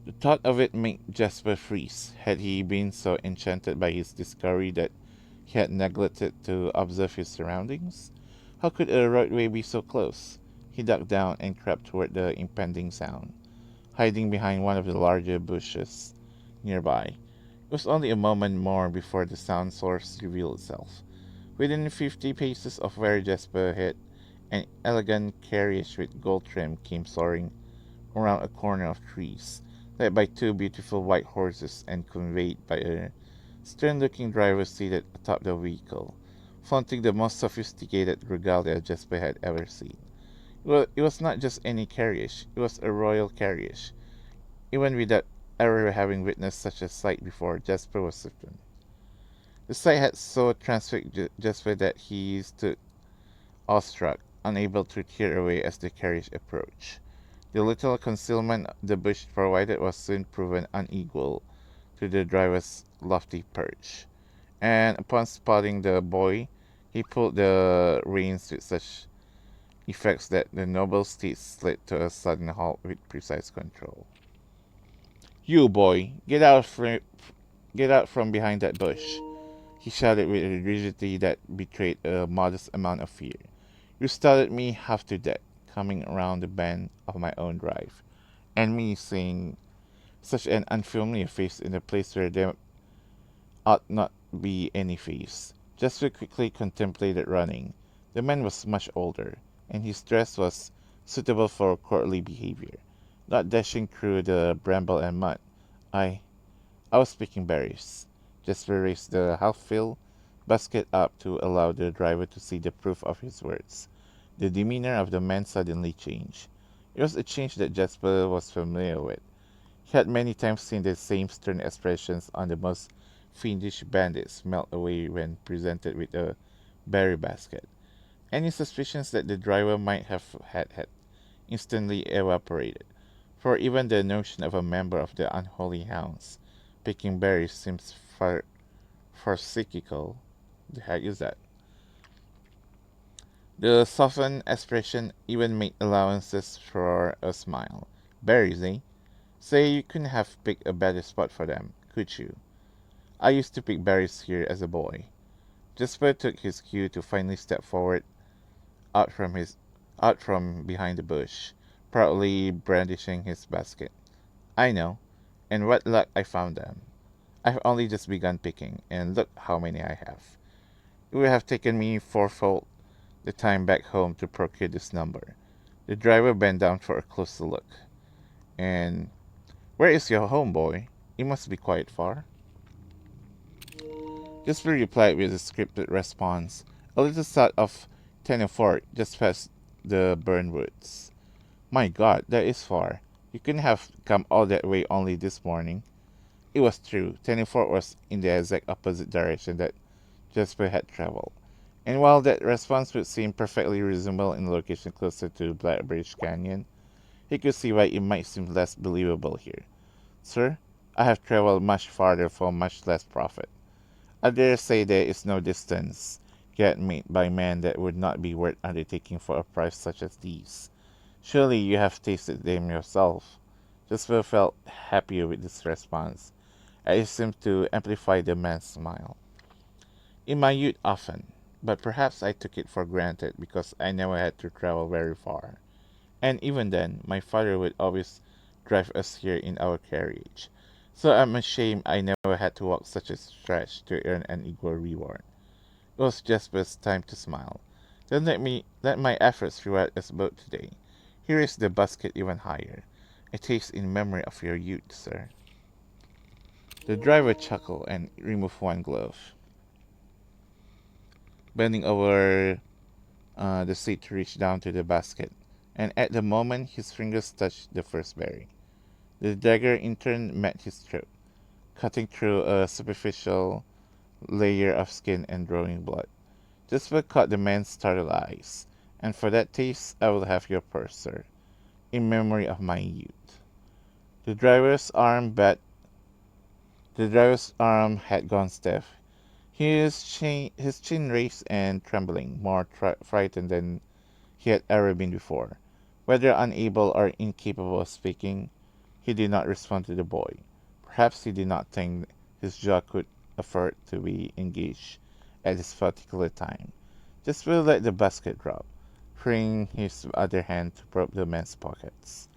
The thought of it made Jasper freeze. Had he been so enchanted by his discovery that he had neglected to observe his surroundings? How could a roadway be so close? He ducked down and crept toward the impending sound, hiding behind one of the larger bushes nearby. It was only a moment more before the sound source revealed itself. Within 50 paces of where Jasper hid, an elegant carriage with gold trim came soaring around a corner of trees, led by two beautiful white horses and conveyed by a stern-looking driver seated atop the vehicle, flaunting the most sophisticated regalia Jasper had ever seen. It was not just any carriage, it was a royal carriage. Even without ever having witnessed such a sight before, Jasper was certain. The sight had so transfixed Jasper that he stood awestruck, unable to tear away as the carriage approached. The little concealment the bush provided was soon proven unequal to the driver's lofty perch, and upon spotting the boy, he pulled the reins with such effects that the noble steed slid to a sudden halt with precise control. "You, boy, get out from behind that bush," he shouted with a rigidity that betrayed a modest amount of fear. "You startled me half to death, coming around the bend of my own drive, and me seeing such an unfamiliar face in a place where there ought not be any face." Jasper quickly contemplated running. The man was much older, and his dress was suitable for courtly behavior, not dashing through the bramble and mud. I I was picking berries. Jasper raised the half-filled basket up to allow the driver to see the proof of his words. The demeanor of the man suddenly changed. It was a change that Jasper was familiar with. He had many times seen the same stern expressions on the most fiendish bandits melt away when presented with a berry basket. Any suspicions that the driver might have had instantly evaporated, for even the notion of a member of the unholy hounds picking berries seems farcical. The heck is that? The softened expression even made allowances for a smile. Berries, eh? Say you couldn't have picked a better spot for them, could you? I used to pick berries here as a boy. Jasper took his cue to finally step forward out from his out from behind the bush, proudly brandishing his basket. I know, and what luck I found them. I've only just begun picking, and look how many I have. It would have taken me fourfold the time back home to procure this number. The driver bent down for a closer look. And where is your home, boy? It must be quite far. Jasper replied with a scripted response, a little south of Tenafort, just past the Burnwoods. My God, that is far. You couldn't have come all that way only this morning. It was true. Tenafort was in the exact opposite direction that Jasper had traveled. And while that response would seem perfectly reasonable in a location closer to Blackbridge Canyon, he could see why it might seem less believable here. Sir, I have traveled much farther for much less profit. I dare say there is no distance yet made by man that would not be worth undertaking for a price such as these. Surely you have tasted them yourself. Jasper felt happier with this response, as it seemed to amplify the man's smile. In my youth, often, but perhaps I took it for granted because I never had to travel very far. And even then, my father would always drive us here in our carriage. So I'm ashamed I never had to walk such a stretch to earn an equal reward. It was Jasper's time to smile. Then let my efforts reward us both today. Here is the basket even higher. A taste in memory of your youth, sir. The driver chuckled and removed one glove, bending over the seat to reach down to the basket, and at the moment his fingers touched the first berry. The dagger in turn met his throat, cutting through a superficial layer of skin and drawing blood. Jasper caught the man's startled eyes. And for that taste I will have your purse, sir, in memory of my youth. The driver's arm bat the driver's arm had gone stiff. His chin raised and trembling, more frightened than he had ever been before. Whether unable or incapable of speaking, he did not respond to the boy. Perhaps he did not think his jaw could afford to be engaged at this particular time. Just will let the basket drop, freeing his other hand to probe the man's pockets.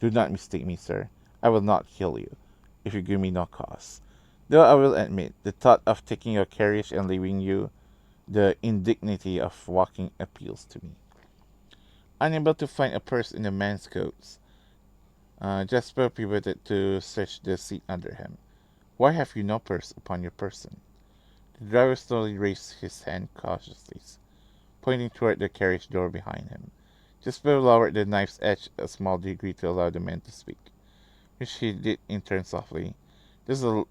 Do not mistake me, sir. I will not kill you, if you give me no cause. Though I will admit, the thought of taking your carriage and leaving you the indignity of walking appeals to me. Unable to find a purse in the man's coat, Jasper pivoted to search the seat under him. Why have you no purse upon your person? The driver slowly raised his hand cautiously, pointing toward the carriage door behind him. Jasper lowered the knife's edge a small degree to allow the man to speak, which he did in turn softly. There's a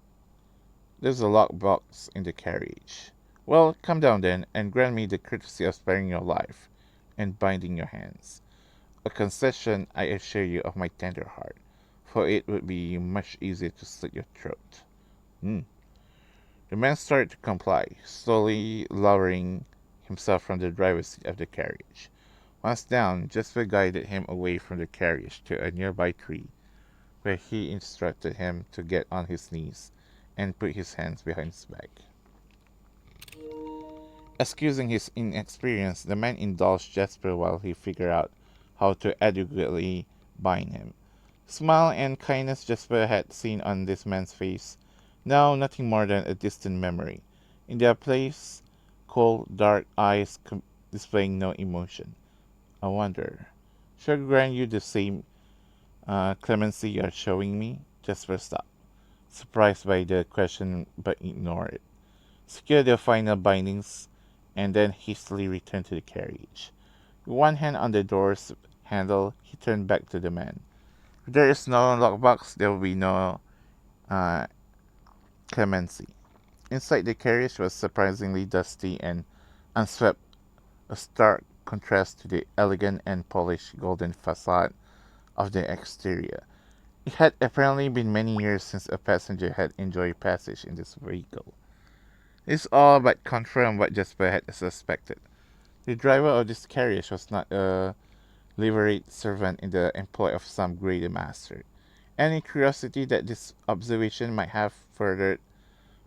there's a locked box in the carriage. Well, come down then, and grant me the courtesy of sparing your life and binding your hands. A concession, I assure you, of my tender heart, for it would be much easier to slit your throat. Hmm. The man started to comply, slowly lowering himself from the driver's seat of the carriage. Once down, Jasper guided him away from the carriage to a nearby tree, where he instructed him to get on his knees and put his hands behind his back. Excusing his inexperience, the man indulged Jasper while he figured out how to adequately bind him. Smile and kindness Jasper had seen on this man's face, now nothing more than a distant memory. In their place, cold, dark eyes displaying no emotion. I wonder, should I grant you the same clemency you are showing me? Jasper stopped, surprised by the question but ignored it. secured the final bindings, and then hastily returned to the carriage. With one hand on the door's handle, he turned back to the man. If there is no lockbox, there will be no uh, clemency. Inside the carriage was surprisingly dusty and unswept, a stark contrast to the elegant and polished golden facade of the exterior. It had apparently been many years since a passenger had enjoyed passage in this vehicle. This all but confirmed what Jasper had suspected. The driver of this carriage was not a liveried servant in the employ of some great master. Any curiosity that this observation might have further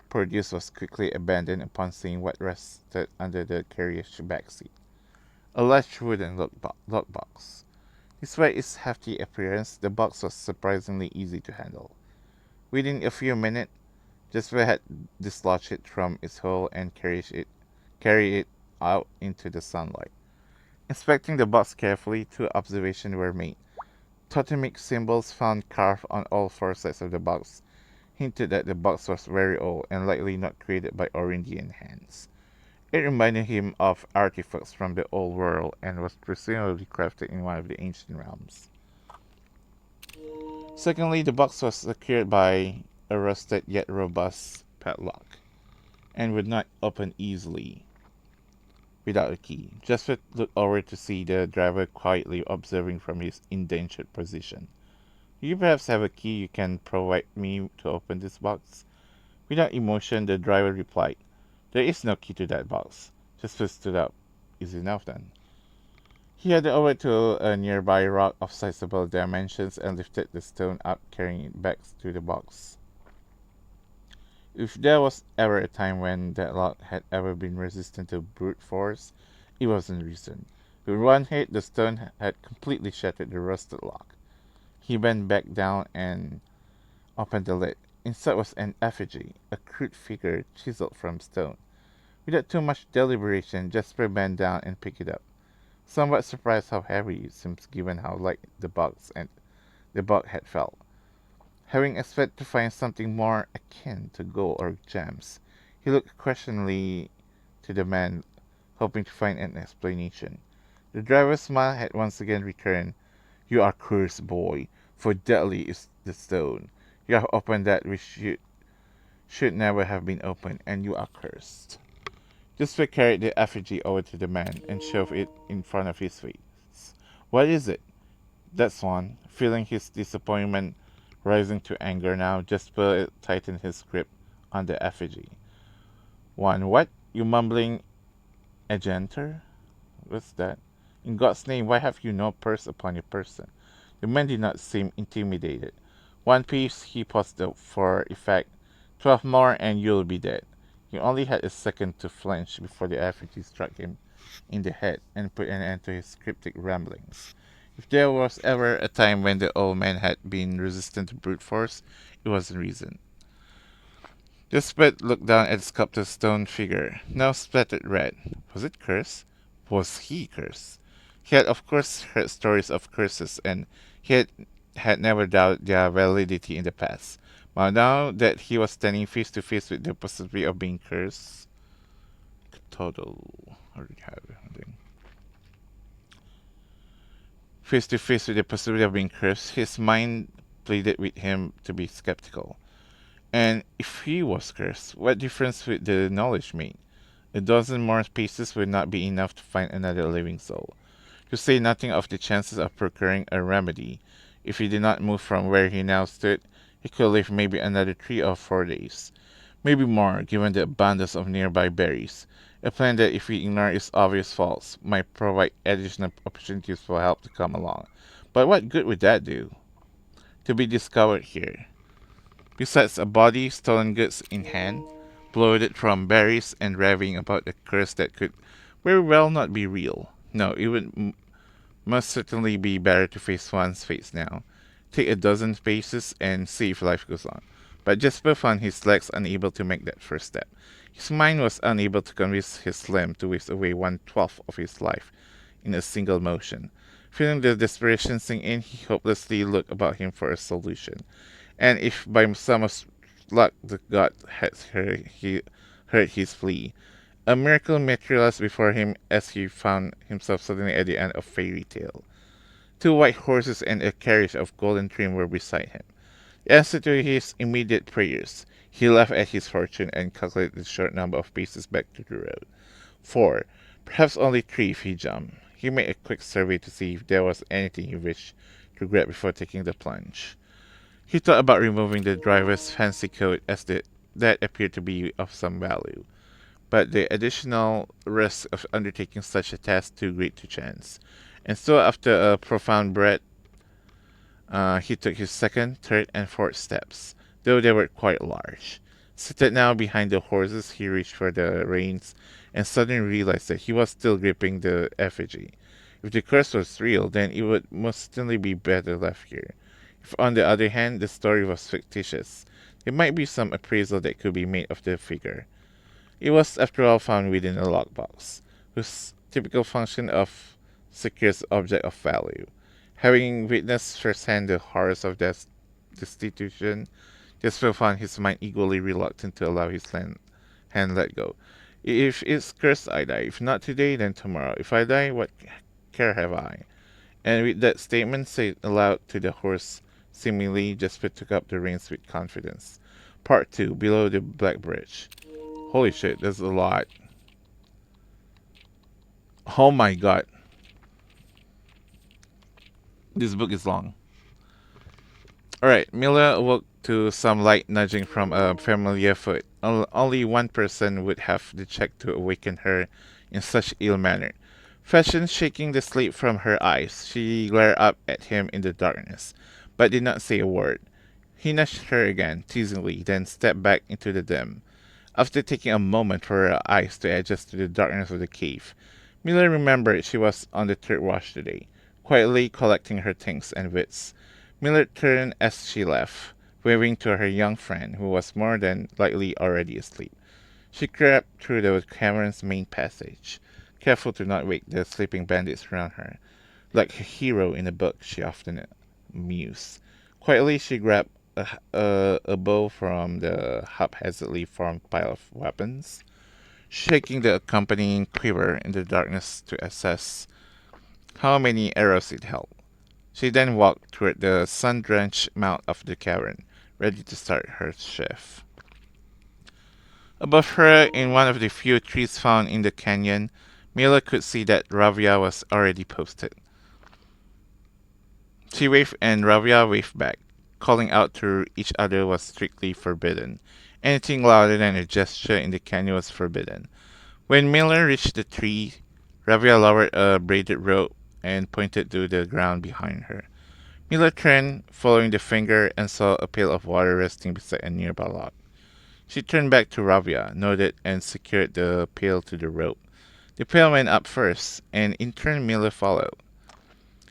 produced was quickly abandoned upon seeing what rested under the carriage back seat. A large wooden lockbox. Despite its hefty appearance, the box was surprisingly easy to handle. Within a few minutes, Jasper had dislodged it from its hole and carried it out into the sunlight. Inspecting the box carefully, two observations were made. Totemic symbols found carved on all four sides of the box hinted that the box was very old and likely not created by Orindian hands. It reminded him of artifacts from the old world and was presumably crafted in one of the ancient realms. Secondly, the box was secured by a rusted yet robust padlock and would not open easily without a key. Jasper looked over to see the driver quietly observing from his indentured position. Do you perhaps have a key you can provide me to open this box? Without emotion, the driver replied, "There is no key to that box." Jasper stood up. Easy enough then. He headed over to a nearby rock of sizable dimensions and lifted the stone up, carrying it back to the box. If there was ever a time when that lock had ever been resistant to brute force, it was in recent. With one hit, the stone had completely shattered the rusted lock. He bent back down and opened the lid. Inside was an effigy, a crude figure chiseled from stone. Without too much deliberation, Jasper bent down and picked it up, somewhat surprised how heavy it seemed given how light the box had felt. Having expected to find something more akin to gold or gems, he looked questioningly to the man, hoping to find an explanation. The driver's smile had once again returned. "You are cursed, boy, for deadly is the stone. You have opened that which should never have been opened, and you are cursed." Joshua carried the effigy over to the man and shoved it in front of his face. "What is it?" That's one. Feeling his disappointment rising to anger now, Jasper tightened his grip on the effigy. "One what? You mumbling agenter? What's that? In God's name, why have you no purse upon your person?" The man did not seem intimidated. "One piece," he paused for effect. 12 more and you'll be dead." He only had a second to flinch before the effigy struck him in the head and put an end to his cryptic ramblings. If there was ever a time when the old man had been resistant to brute force, it was in reason. The spit looked down at the sculpted stone figure, now splattered red. Was it cursed? Was he cursed? He had of course heard stories of curses, and he had never doubted their validity in the past. But now that he was standing face to face with the possibility of being cursed, total. Face to face with the possibility of being cursed, his mind pleaded with him to be skeptical. And if he was cursed, what difference would the knowledge make? A dozen more pieces would not be enough to find another living soul. To say nothing of the chances of procuring a remedy. If he did not move from where he now stood, he could live maybe another 3 or 4 days. Maybe more, given the abundance of nearby berries. A plan that, if he ignored its obvious faults, might provide additional opportunities for help to come along. But what good would that do? To be discovered here. Besides a body, stolen goods in hand, bloated from berries, and raving about a curse that could very well not be real. No, it would must certainly be better to face one's fate now. Take a dozen paces and see if life goes on. But Jasper found his legs unable to make that first step. His mind was unable to convince his limb to waste away 1/12 of his life in a single motion. Feeling the desperation sink in, he hopelessly looked about him for a solution. And if by some luck the god had heard his plea. A miracle materialized before him as he found himself suddenly at the end of fairy tale. Two white horses and a carriage of golden trim were beside him. In answer to his immediate prayers, he laughed at his fortune and calculated the short number of paces back to the road. 4. Perhaps only 3 if he jumped. He made a quick survey to see if there was anything he wished to grab before taking the plunge. He thought about removing the driver's fancy coat as that appeared to be of some value, but the additional risk of undertaking such a task too great to chance. And so, after a profound breath, he took his second, third, and fourth steps, though they were quite large. Seated now behind the horses, he reached for the reins and suddenly realized that he was still gripping the effigy. If the curse was real, then it would most certainly be better left here. If, on the other hand, the story was fictitious, there might be some appraisal that could be made of the figure. It was, after all, found within a lockbox, whose typical function of secures object of value. Having witnessed firsthand the horrors of destitution, Jasper found his mind equally reluctant to allow his hand let go. If it's cursed, I die. If not today, then tomorrow. If I die, what care have I? And with that statement said aloud to the horse, seemingly, Jasper took up the reins with confidence. Part 2, Below the Black Bridge. Holy shit, there's a lot. Oh my god. This book is long. Alright, Mila awoke to some light nudging from a familiar foot. Only one person would have the cheek to awaken her in such ill manner. Fashion shaking the sleep from her eyes, she glared up at him in the darkness, but did not say a word. He nudged her again, teasingly, then stepped back into the dim. After taking a moment for her eyes to adjust to the darkness of the cave, Mila remembered she was on the third watch today, quietly collecting her things and wits. Miller turned as she left, waving to her young friend, who was more than likely already asleep. She crept through the cavern's main passage, careful to not wake the sleeping bandits around her. Like a hero in a book, she often mused. Quietly, she grabbed a bow from the haphazardly formed pile of weapons, shaking the accompanying quiver in the darkness to assess how many arrows it held. She then walked toward the sun-drenched mouth of the cavern, ready to start her shift. Above her, in one of the few trees found in the canyon, Mila could see that Ravia was already posted. She waved and Ravia waved back. Calling out to each other was strictly forbidden. Anything louder than a gesture in the canyon was forbidden. When Miller reached the tree, Ravia lowered a braided rope and pointed to the ground behind her. Miller turned, following the finger, and saw a pail of water resting beside a nearby log. She turned back to Ravia, nodded, and secured the pail to the rope. The pail went up first, and in turn Miller followed.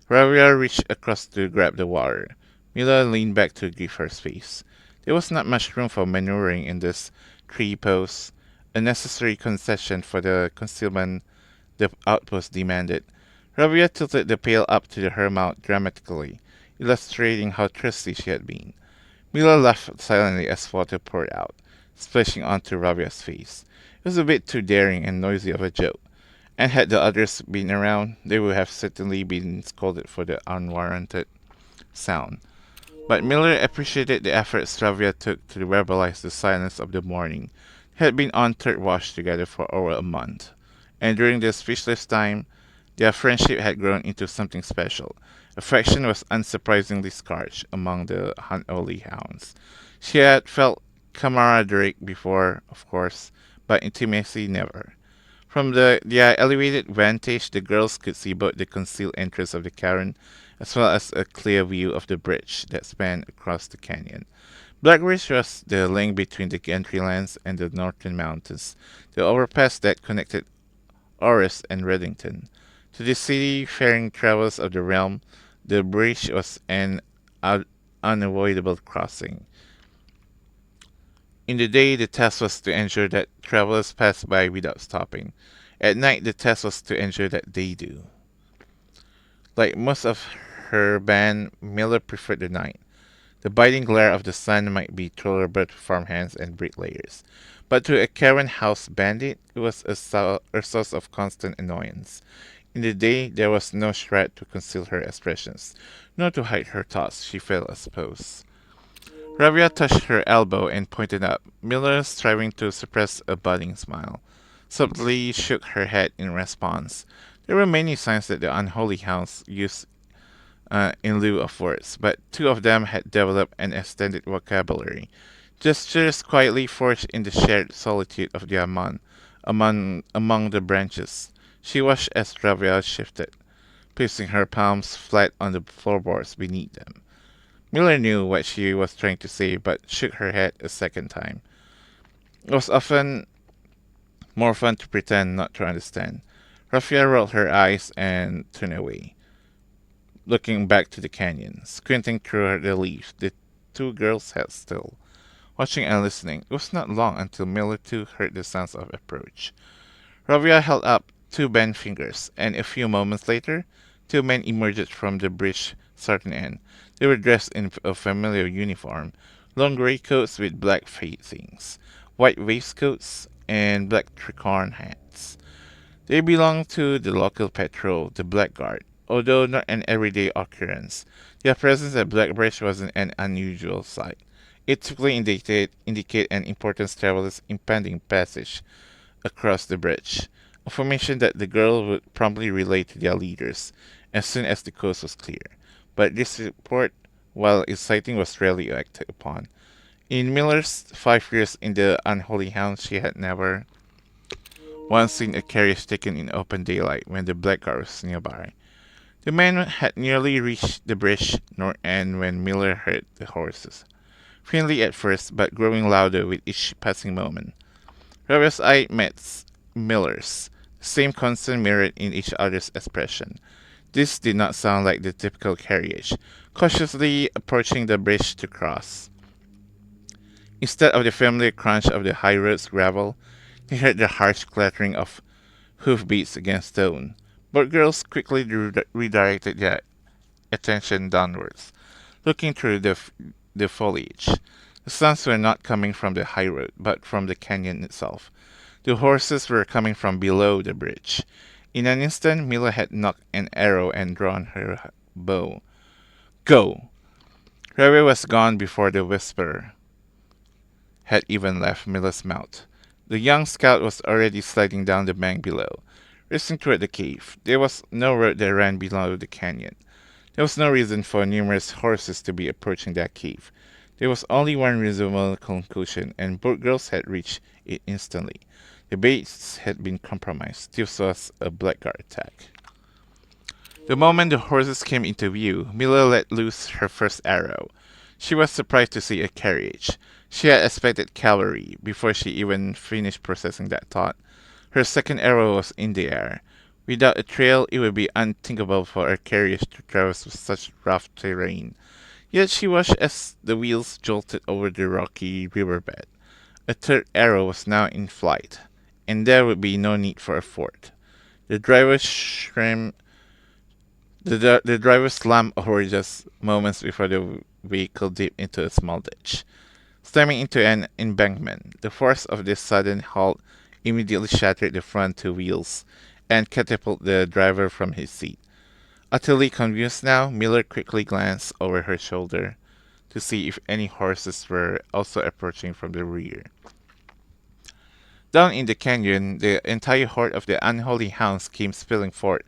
Ravia reached across to grab the water. Miller leaned back to give her space. There was not much room for maneuvering in this tree post, a necessary concession for the concealment the outpost demanded. Ravia tilted the pail up to her mouth dramatically, illustrating how thirsty she had been. Mila laughed silently as water poured out, splashing onto Ravia's face. It was a bit too daring and noisy of a joke, and had the others been around, they would have certainly been scolded for the unwarranted sound. But Miller appreciated the efforts Ravia took to verbalize the silence of the morning. They had been on third watch together for over a month, and during this speechless time, their friendship had grown into something special. Affection was unsurprisingly scarce among the unholy hounds. She had felt camaraderie before, of course, but intimacy never. From their elevated vantage, the girls could see both the concealed entrance of the cavern as well as a clear view of the bridge that spanned across the canyon. Blackbridge was the link between the entrylands and the northern mountains, the overpass that connected Oris and Reddington. To the city-faring travelers of the realm, the bridge was an unavoidable crossing. In the day, the task was to ensure that travelers passed by without stopping. At night, the task was to ensure that they do. Like most of her band, Miller preferred the night. The biting glare of the sun might be tolerable to farmhands and bricklayers, but to a Karen house bandit, it was a source of constant annoyance. In the day, there was no shred to conceal her expressions, nor to hide her thoughts, she felt, I suppose. Rabia touched her elbow and pointed up. Miller, striving to suppress a budding smile, subtly shook her head in response. There were many signs that the unholy house used in lieu of words, but two of them had developed an extended vocabulary. Gestures quietly forged in the shared solitude of the among the branches. She watched as Rabia shifted, placing her palms flat on the floorboards beneath them. Miller knew what she was trying to say, but shook her head a second time. It was often more fun to pretend not to understand. Rafia rolled her eyes and turned away, looking back to the canyon. Squinting through the leaves, the two girls sat still, watching and listening. It was not long until Miller too heard the sounds of approach. Ravia held up two bent fingers, and a few moments later, two men emerged from the bridge certain end. They were dressed in a familiar uniform, long gray coats with black facings, white waistcoats, and black tricorn hats. They belonged to the local patrol, the Blackguard. Although not an everyday occurrence, their presence at Blackbridge wasn't an unusual sight. It typically indicate an important traveler's impending passage across the bridge, information that the girl would promptly relay to their leaders as soon as the coast was clear. But this report, while exciting, was rarely acted upon. In Miller's 5 years in the Unholy Hound, she had never once seen a carriage taken in open daylight when the blackguard was nearby. The man had nearly reached the bridge north end when Miller heard the horses, faintly at first, but growing louder with each passing moment. Ravia's eye met Miller's, the same concern mirrored in each other's expression. This did not sound like the typical carriage, cautiously approaching the bridge to cross. Instead of the familiar crunch of the high road's gravel, he heard the harsh clattering of hoofbeats against stone. Both girls quickly redirected their attention downwards, looking through the foliage. The sounds were not coming from the high road, but from the canyon itself. The horses were coming from below the bridge. In an instant, Mila had nocked an arrow and drawn her bow. Go! Harry was gone before the whisper had even left Mila's mouth. The young scout was already sliding down the bank below, racing toward the cave. There was no road that ran below the canyon. There was no reason for numerous horses to be approaching that cave. There was only one reasonable conclusion, and both girls had reached it instantly. The base had been compromised. This was a blackguard attack. The moment the horses came into view, Mila let loose her first arrow. She was surprised to see a carriage. She had expected cavalry. Before she even finished processing that thought, her second arrow was in the air. Without a trail, it would be unthinkable for a carriage to traverse such rough terrain. Yet she watched as the wheels jolted over the rocky riverbed. A third arrow was now in flight, and there would be no need for a fourth. The driver shrimmed the driver slammed over just moments before the vehicle dipped into a small ditch, slamming into an embankment. The force of this sudden halt immediately shattered the front two wheels and catapulted the driver from his seat. Utterly confused now, Miller quickly glanced over her shoulder to see if any horses were also approaching from the rear. Down in the canyon, the entire horde of the unholy hounds came spilling forth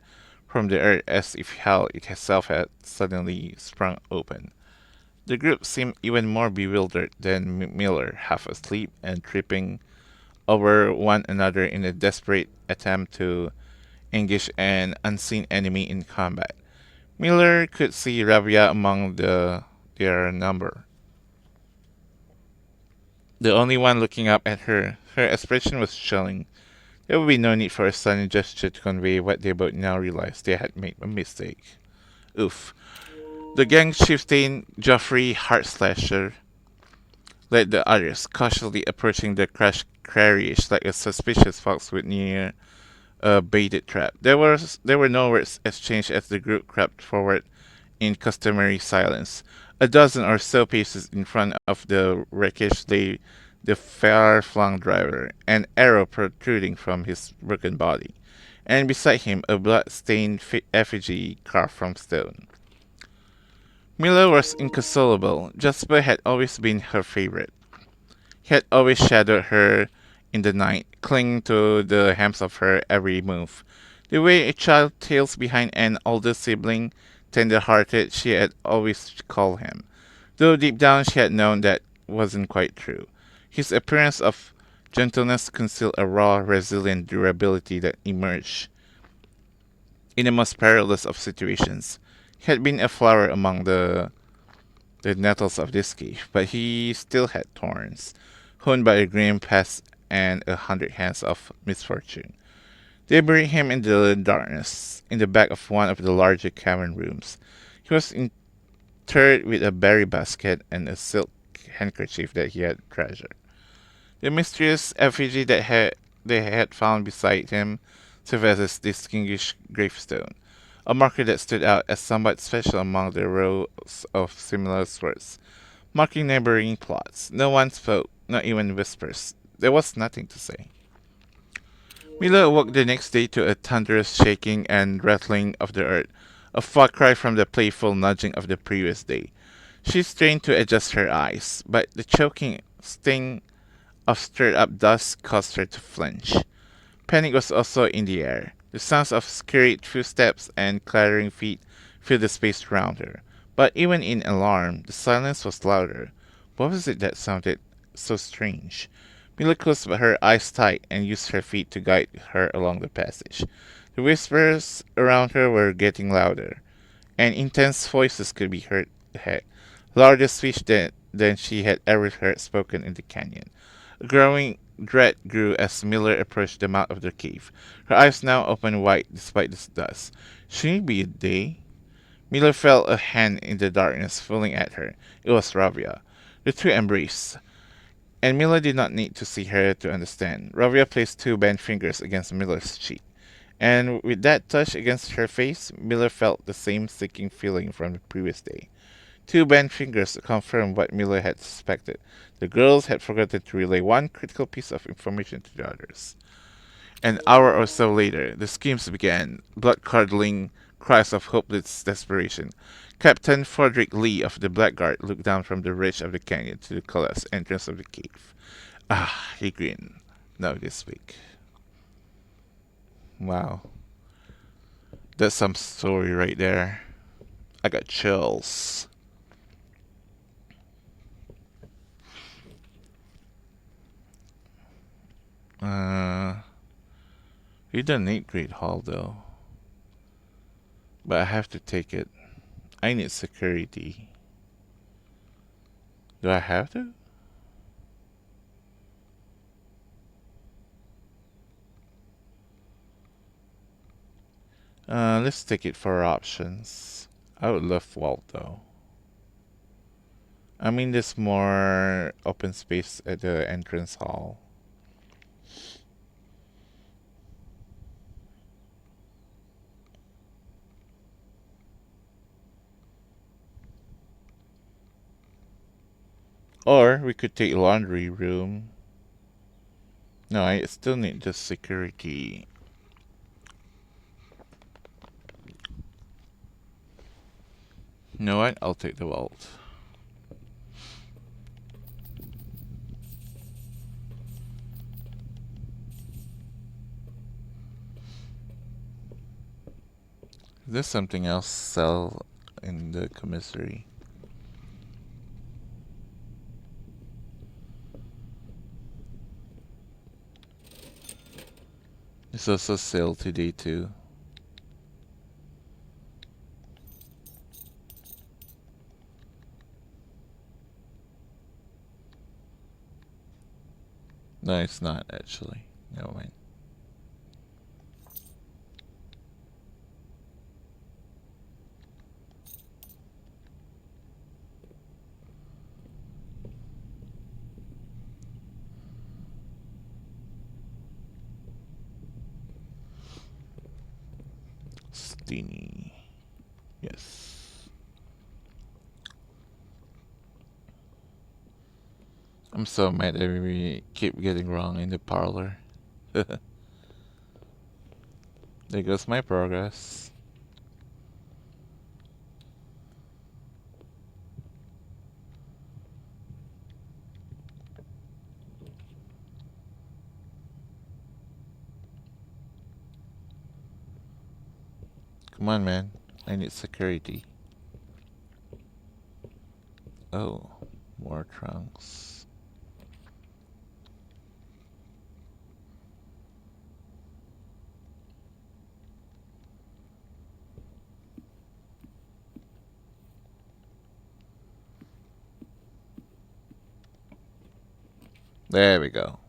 from the earth as if hell itself had suddenly sprung open. The group seemed even more bewildered than Miller, half asleep and tripping over one another in a desperate attempt to engage an unseen enemy in combat. Miller could see Rabia among their number, the only one looking up at her. Her expression was chilling. There would be no need for a sudden gesture to convey what they both now realized they had made a mistake. Oof. The gang chieftain, Geoffrey Heartslasher, led the others, cautiously approaching the crashed carriage like a suspicious fox would near a baited trap. There were no words exchanged as the group crept forward in customary silence. A dozen or so paces in front of the wreckage lay the far-flung driver, an arrow protruding from his broken body, and beside him a blood-stained effigy carved from stone. Mila was inconsolable. Jasper had always been her favorite. He had always shadowed her in the night, clinging to the hems of her every move. The way a child tails behind an older sibling, tender-hearted, she had always called him, though deep down she had known that wasn't quite true. His appearance of gentleness concealed a raw, resilient durability that emerged in the most perilous of situations. He had been a flower among the nettles of this cave, but he still had thorns, honed by a grim past and 100 hands of misfortune. They buried him in the darkness, in the back of one of the larger cavern rooms. He was interred with a berry basket and a silk handkerchief that he had treasured. The mysterious effigy they had found beside him served as a distinguished gravestone, a marker that stood out as somewhat special among the rows of similar swords, marking neighboring plots. No one spoke, not even whispers. There was nothing to say. Mila awoke the next day to a thunderous shaking and rattling of the earth, a far cry from the playful nudging of the previous day. She strained to adjust her eyes, but the choking sting of stirred up dust caused her to flinch. Panic was also in the air. The sounds of scurried footsteps and clattering feet filled the space around her. But even in alarm, the silence was louder. What was it that sounded so strange? Mila closed her eyes tight and used her feet to guide her along the passage. The whispers around her were getting louder, and intense voices could be heard ahead, louder speech than she had ever heard spoken in the canyon. A growing dread grew as Miller approached the mouth of the cave, her eyes now open wide despite the dust. Should it be a day? Miller felt a hand in the darkness pulling at her. It was Ravia. The two embraced, and Miller did not need to see her to understand. Ravia placed two bent fingers against Miller's cheek, and with that touch against her face, Miller felt the same sinking feeling from the previous day. Two bent fingers confirmed what Miller had suspected. The girls had forgotten to relay one critical piece of information to the others. An hour or so later, the schemes began, blood-curdling cries of hopeless desperation. Captain Frederick Lee of the Blackguard looked down from the ridge of the canyon to the collapsed entrance of the cave. Ah, he grinned. Now they speak. Wow. That's some story right there. I got chills. Uh, we don't need Great Hall though. But I have to take it. I need security. Do I have to? Let's take it for options. I would love Vault though. I mean, there's more open space at the entrance hall. Or we could take laundry room. No, I still need just security. You know what? I'll take the vault. There's something else sell in the commissary. There's also sale today too. No, it's not actually. Never mind. Steeny. Yes. I'm so mad that we keep getting wrong in the parlor. There goes my progress. Come on, man. I need security. Oh, more trunks. There we go.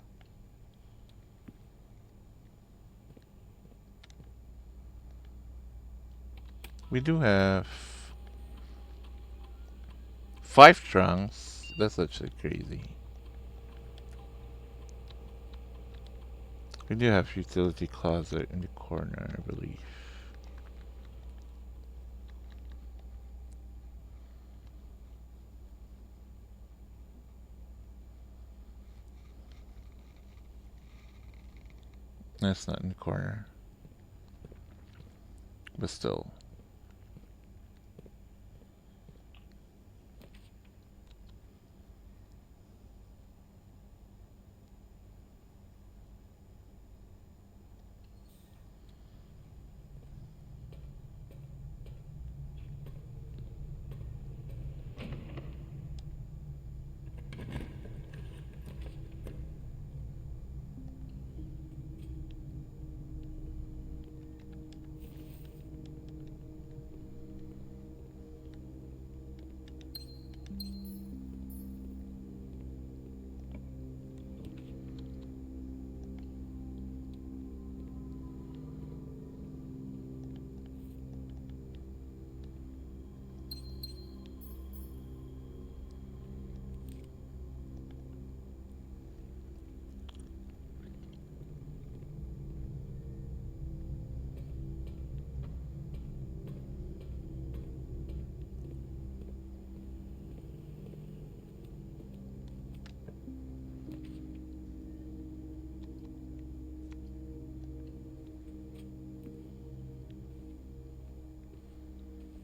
We do have 5 trunks. That's actually crazy. We do have utility closet in the corner, I believe. That's not in the corner. But still.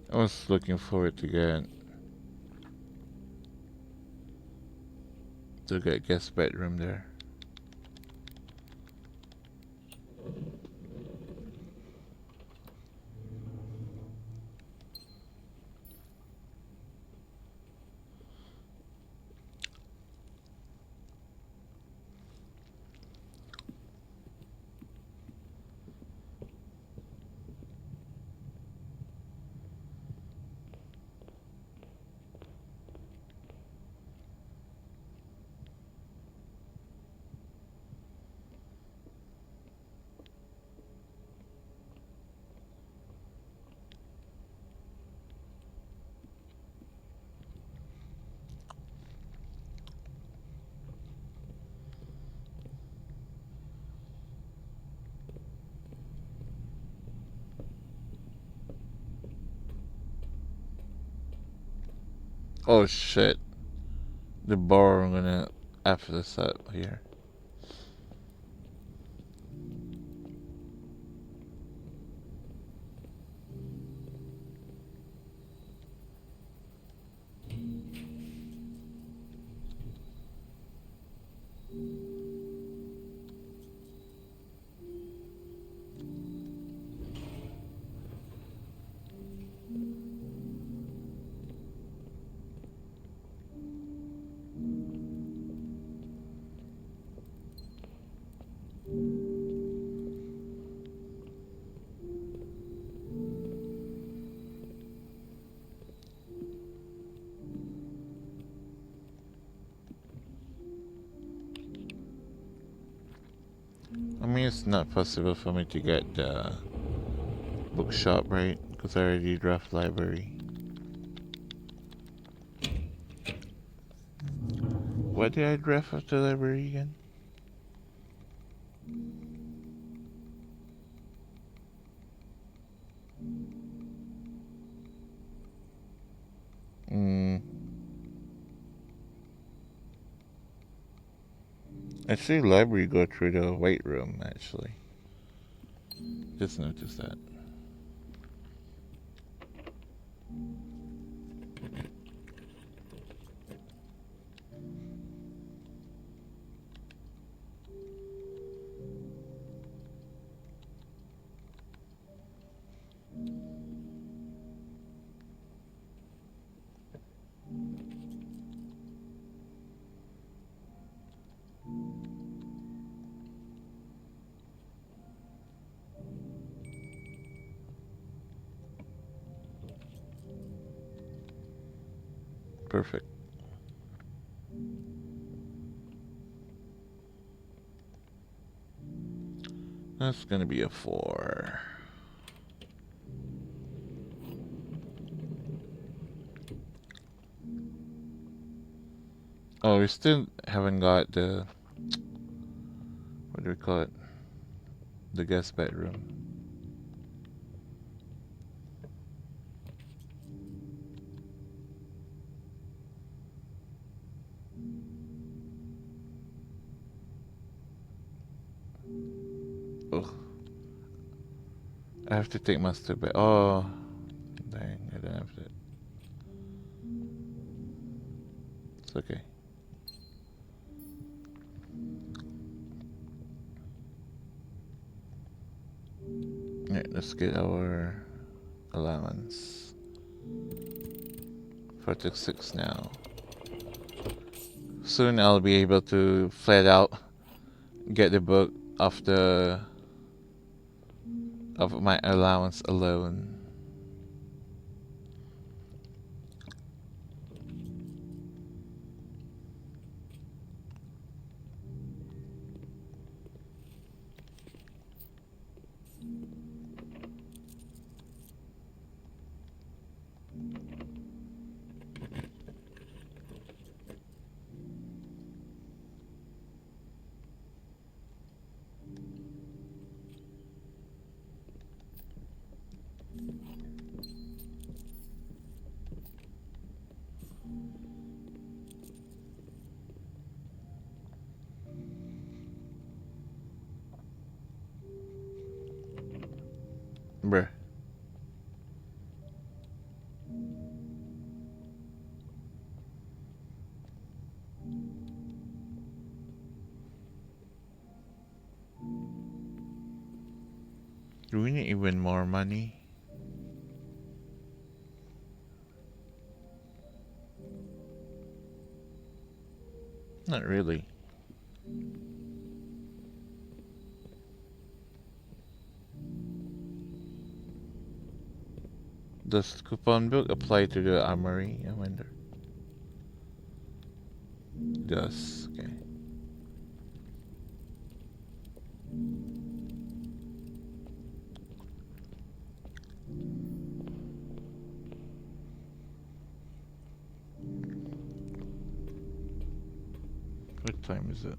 I was looking forward to get guest bedroom there. Oh shit. The bar I'm gonna after this up here. I mean, it's not possible for me to get the bookshop right because I already draft library. Why did I draft of the library again? Hmm. Actually, library go through the weight room. Actually, just noticed that. Perfect. That's gonna be a 4. Oh, we still haven't got the, what do we call it? The guest bedroom. Ugh. I have to take master bed. Oh, dang! I don't have that. It's okay. Alright, let's get our allowance. 4 to 6 now. Soon I'll be able to flat out get the book of my allowance alone. Bruh. Do we need even more money? Not really. Does coupon book apply to the armory? I wonder. It does. Okay. What time is it?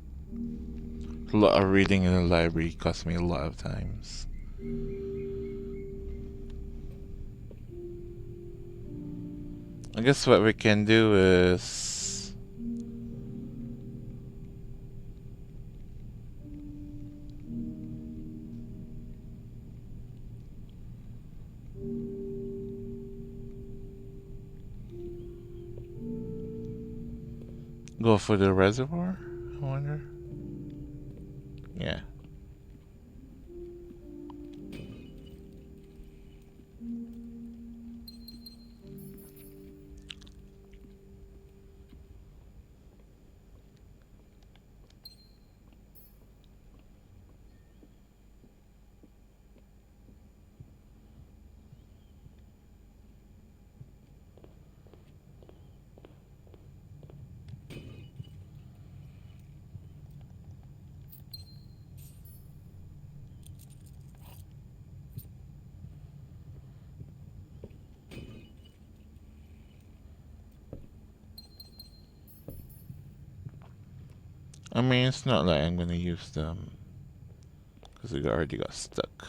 A lot of reading in the library cost me a lot of times. I guess what we can do is go for the reservoir, I wonder. Yeah. I mean, it's not like I'm gonna use them because it already got stuck.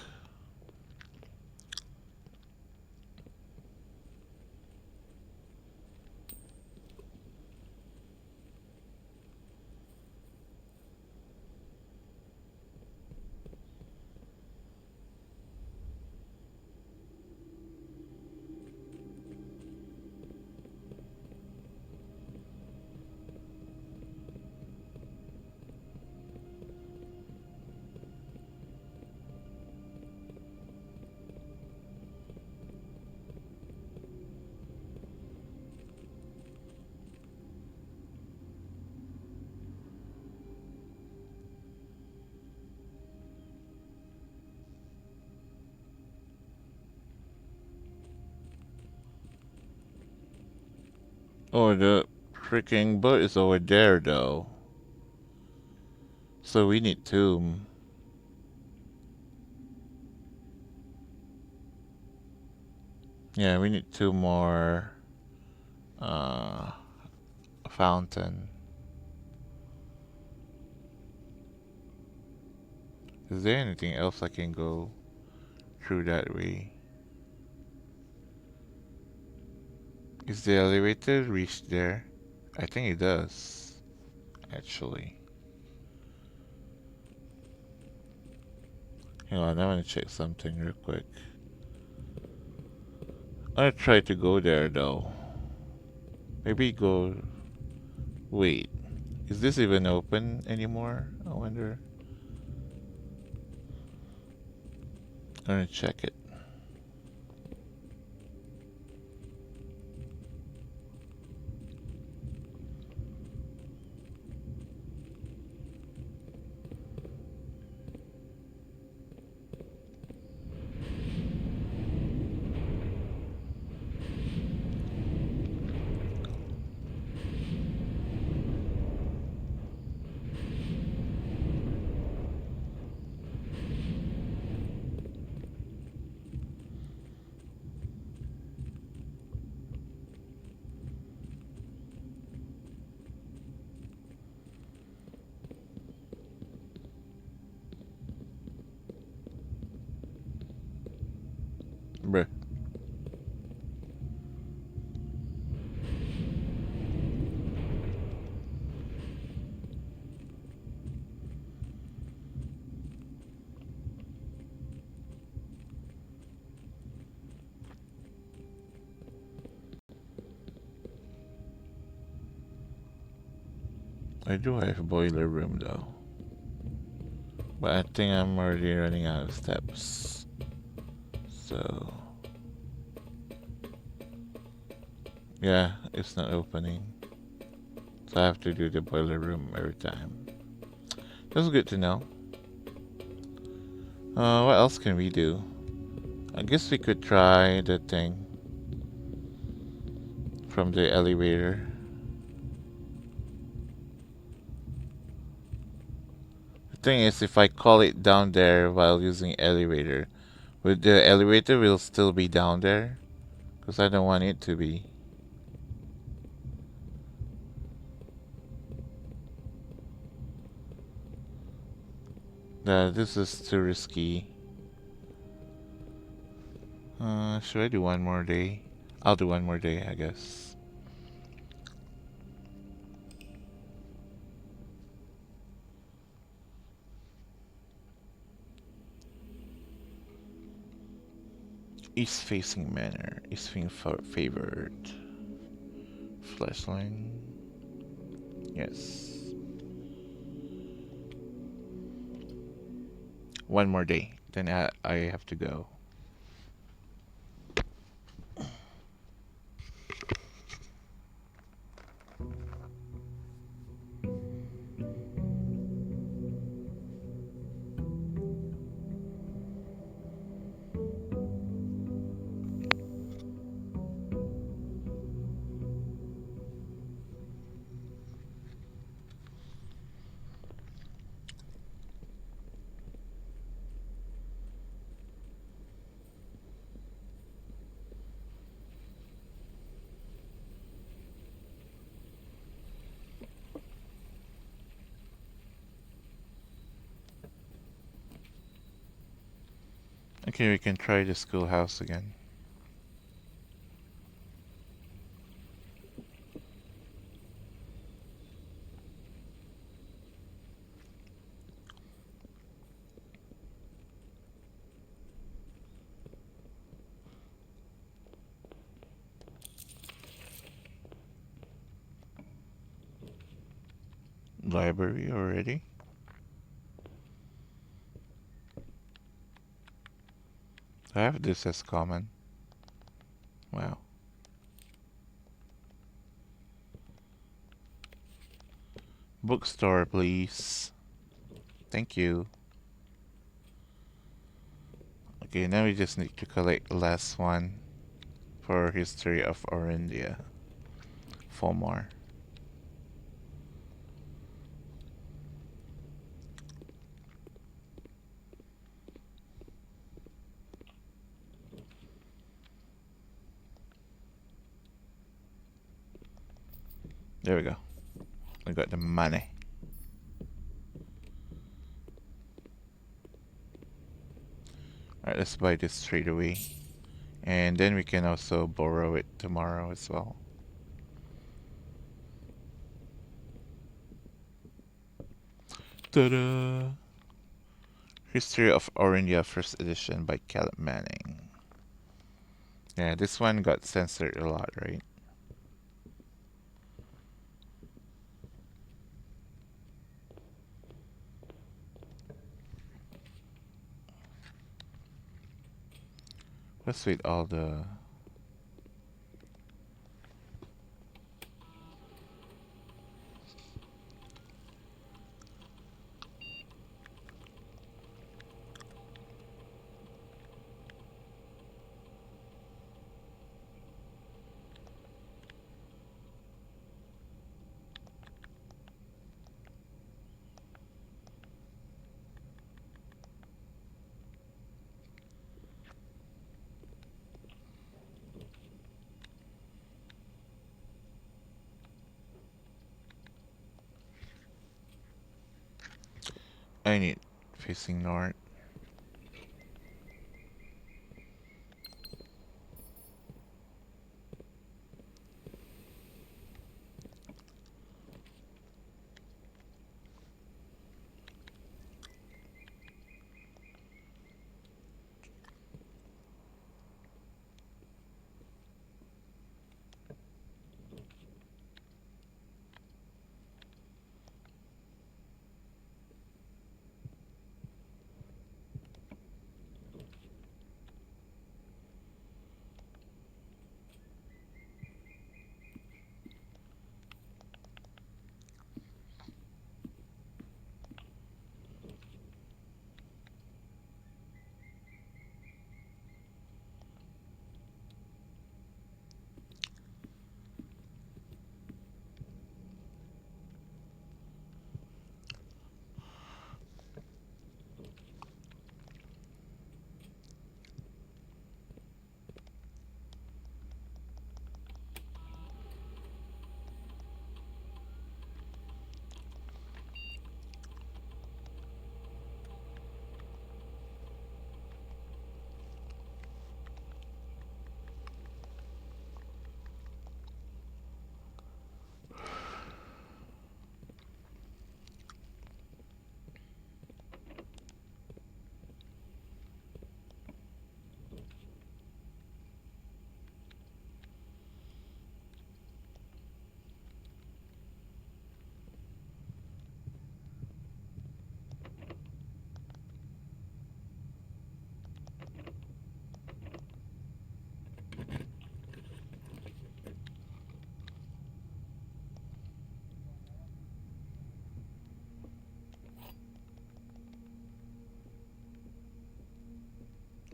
Oh, the freaking boat is over there, though. So we need two. Yeah, we need two more uh, fountain. Is there anything else I can go through that way? Is the elevator reached there? I think it does, actually. Hang on, I want to check something real quick. I try to go there though. Maybe go. Wait, is this even open anymore? I wonder. I'm gonna check it. Bruh. I do have a boiler room though. But I think I'm already running out of steps. So. Yeah, it's not opening. So I have to do the boiler room every time. That's good to know. What else can we do? I guess we could try the thing from the elevator. The thing is, if I call it down there while using elevator, would the elevator will still be down there? Because I don't want it to be. This is too risky. Should I do one more day? I'll do one more day, I guess. East facing manor. East being favored. Flashline. Yes. One more day. Then I have to go. Okay, we can try the schoolhouse again. Library already? I have this as common. Wow. Bookstore, please. Thank you. Okay, now we just need to collect the last one for History of Orindia. 4 more. There we go. We got the money. Alright, let's buy this straight away. And then we can also borrow it tomorrow as well. Ta-da! History of Orindia, first edition by Caleb Manning. Yeah, this one got censored a lot, right? Let's read all the... I need facing north.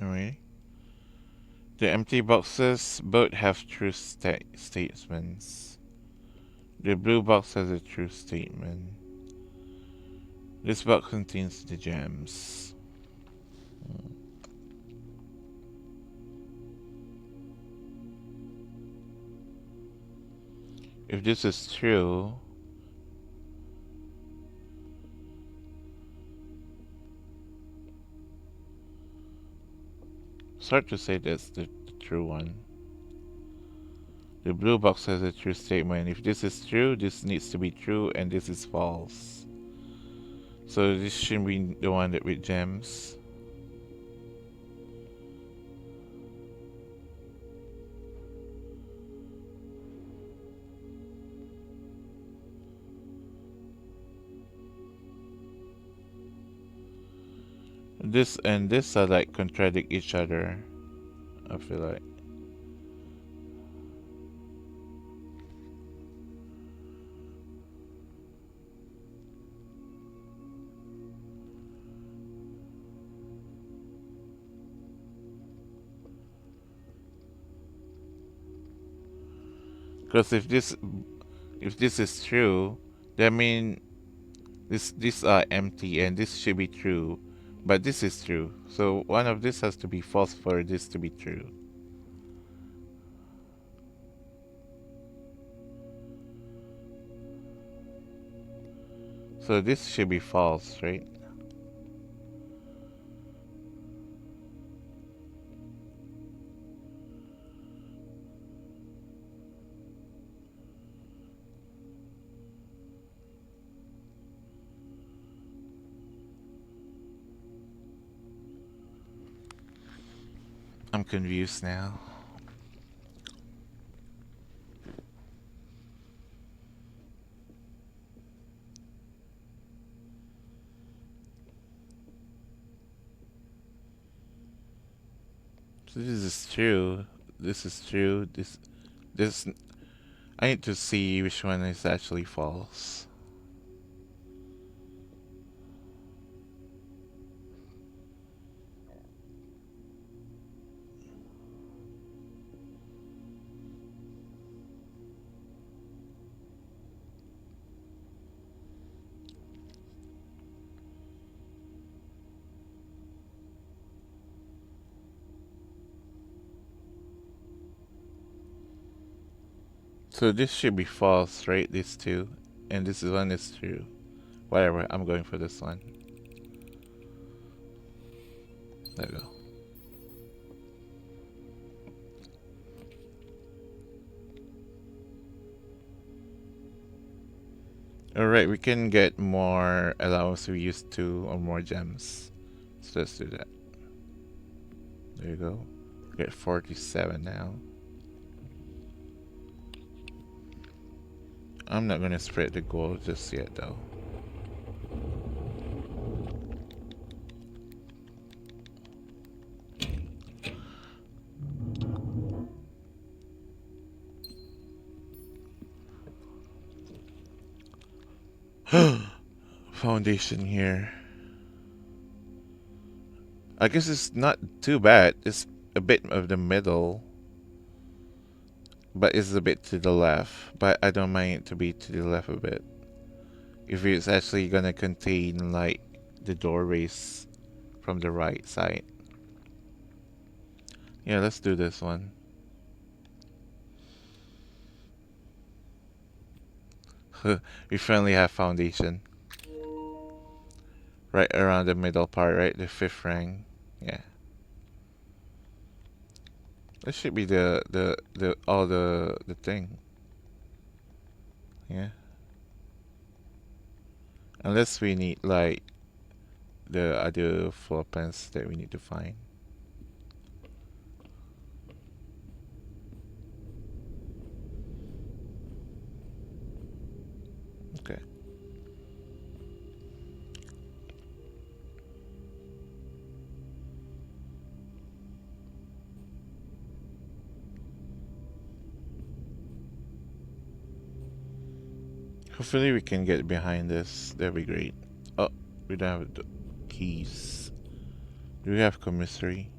Alright. The empty boxes both have true statements. The blue box has a true statement. This box contains the gems. If this is true, it's hard to say that's the true one. The blue box has a true statement. If this is true, this needs to be true, and this is false. So this shouldn't be the one that with gems. This and this are like contradict each other, I feel like. Because if this If this is true, that mean this are empty and this should be true, but this is true. So one of this has to be false for this to be true. So this should be false, right? I'm confused now. So this is true. This is true. This I need to see which one is actually false. So this should be false, right? These two. And this one is true. Whatever, I'm going for this one. There we go. Alright, we can get more allowance. We use 2 or more gems. So let's do that. There you go. Get 47 now. I'm not gonna spread the gold just yet though. Foundation here. I guess it's not too bad. It's a bit of the middle. But it's a bit to the left. But I don't mind it to be to the left a bit. If it's actually gonna contain like the doorways from the right side. Yeah, let's do this one. We finally have foundation. Right around the middle part, right? The 5th rank. Yeah. This should be the thing. Yeah. Unless we need like the other floor plans that we need to find. Okay. Hopefully we can get behind this. That'd be great. Oh, we don't have the keys. Do we have commissary?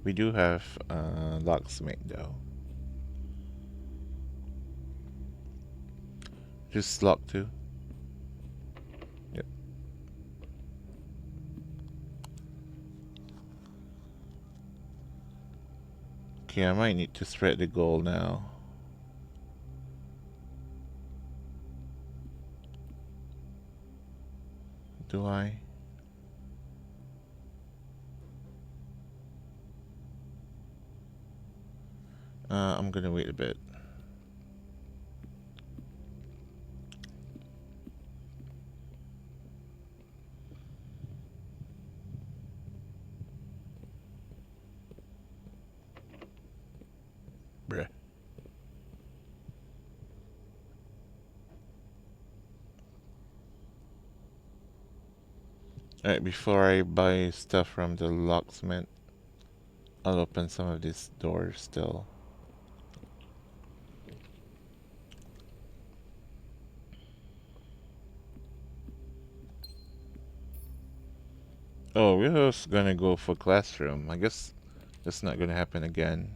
We do have locksmith though. Just lock too. Yep. Okay, I might need to spread the gold now. Do I? I'm gonna wait a bit. Bruh. Alright, before I buy stuff from the locksmith, I'll open some of these doors still. Oh, we're just gonna go for classroom. I guess that's not gonna happen again.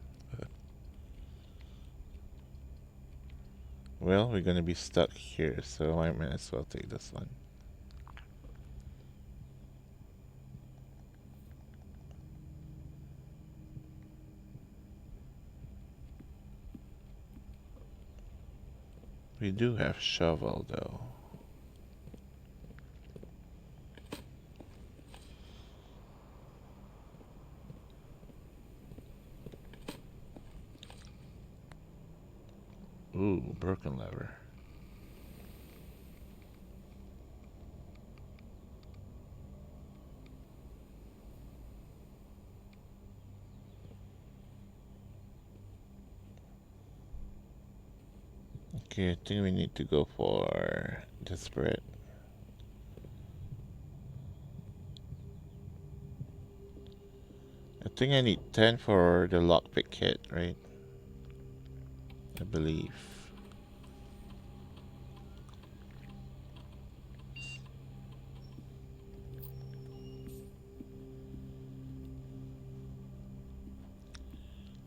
Well, we're gonna be stuck here, so I might as well take this one. We do have shovel though. Ooh, broken lever. Okay, I think we need to go for desperate. I think I need 10 for the lockpick kit, right? I believe.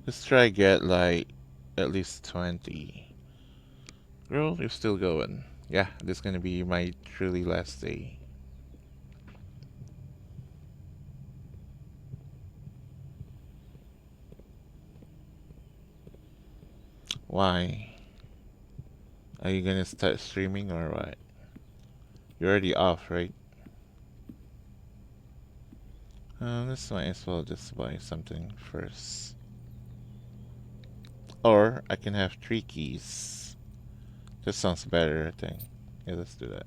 Let's try get like at least 20. Girl, you're still going. Yeah, this is gonna be my truly last day. Why? Are you gonna start streaming or what? You're already off, right? This might as well just buy something first. Or I can have 3 keys. This sounds better, I think. Yeah, let's do that.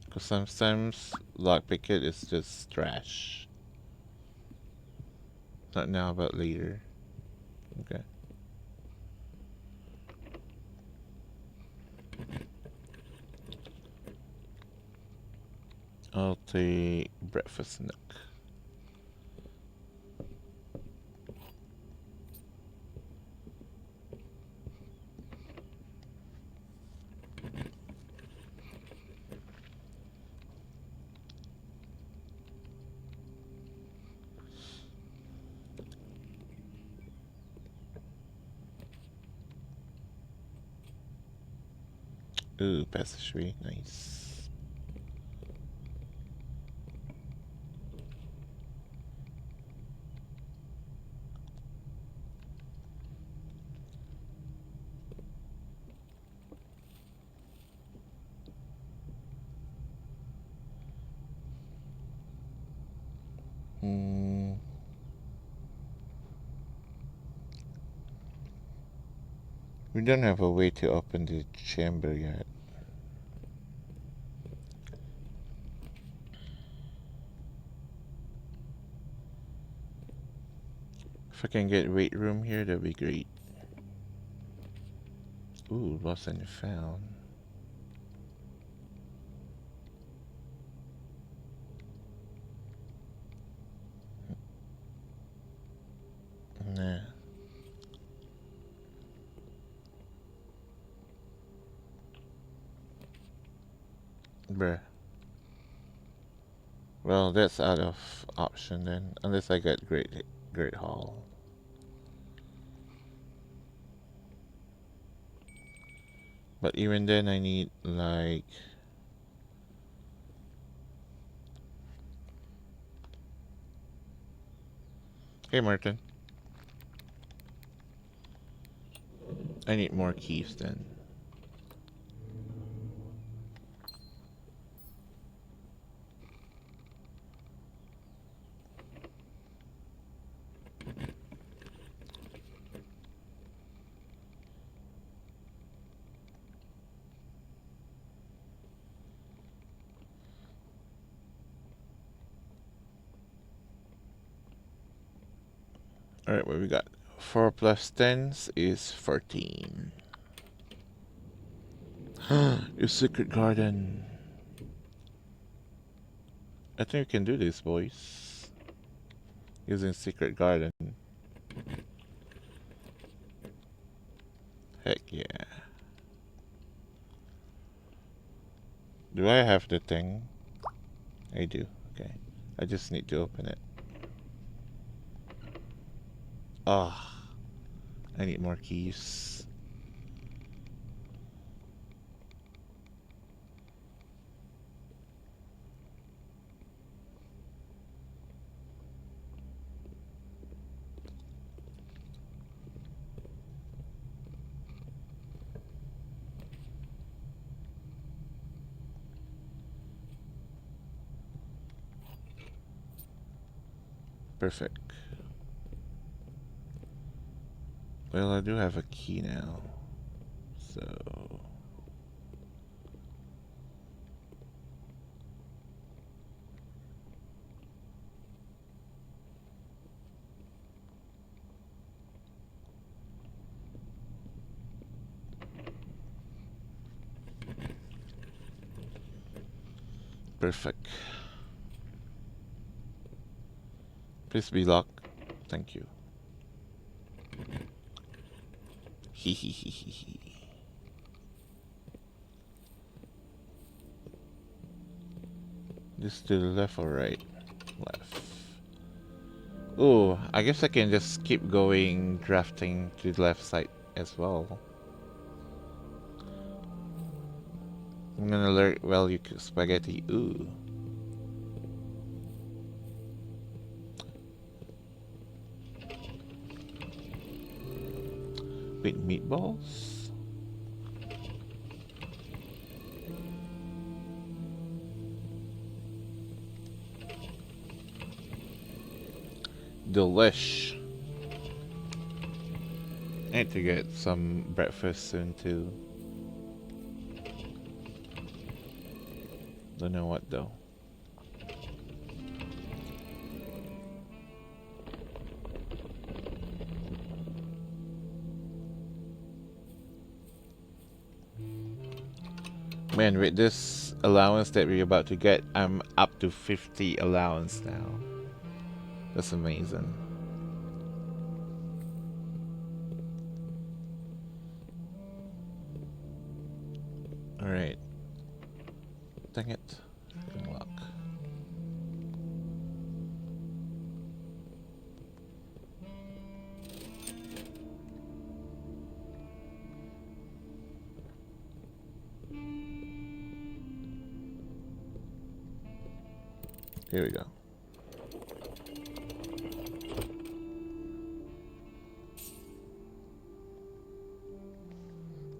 Because sometimes lockpick it is just trash. Not now, but later. Okay. I'll take breakfast nook. Ooh, passageway, nice. Hmm. We don't have a way to open the chamber yet. If I can get weight room here, that'd be great. Ooh, lost and found. Nah. Bruh. Well, that's out of option then, unless I get Great Hall. But even then, I need like. Hey, Martin. I need more keys then. Alright, what we got? 4 plus 10 is 14. Your secret garden. I think we can do this, boys. Using secret garden. Heck yeah. Do I have the thing? I do. Okay. I just need to open it. Ah, I need more keys. Perfect. Well, I do have a key now. So... Perfect. Please be locked. Thank you. Hehehehe. This to the left or right? Left. Oh, I guess I can just keep going drafting to the left side as well. I'm gonna learn well you cook spaghetti. Ooh. Wait, meatballs? Delish. I need to get some breakfast soon too. Don't know what though. Man, with this allowance that we're about to get, I'm up to 50 allowance now. That's amazing. Alright. Dang it. Unlock. Here we go.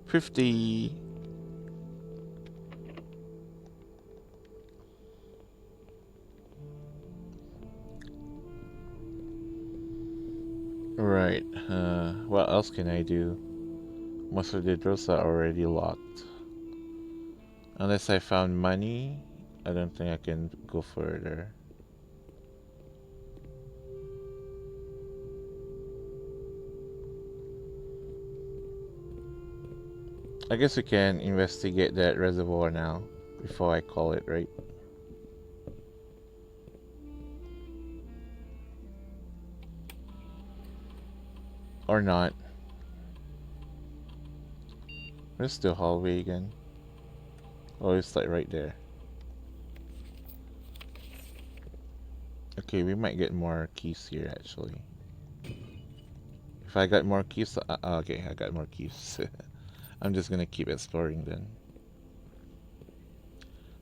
$50. Right. What else can I do? Most of the doors are already locked. Unless I found money, I don't think I can go further. I guess we can investigate that reservoir now before I call it, right? Or not. Where's the hallway again? Oh, it's like right there. Okay, we might get more keys here actually. If I got more keys, okay, I got more keys. I'm just gonna keep exploring then.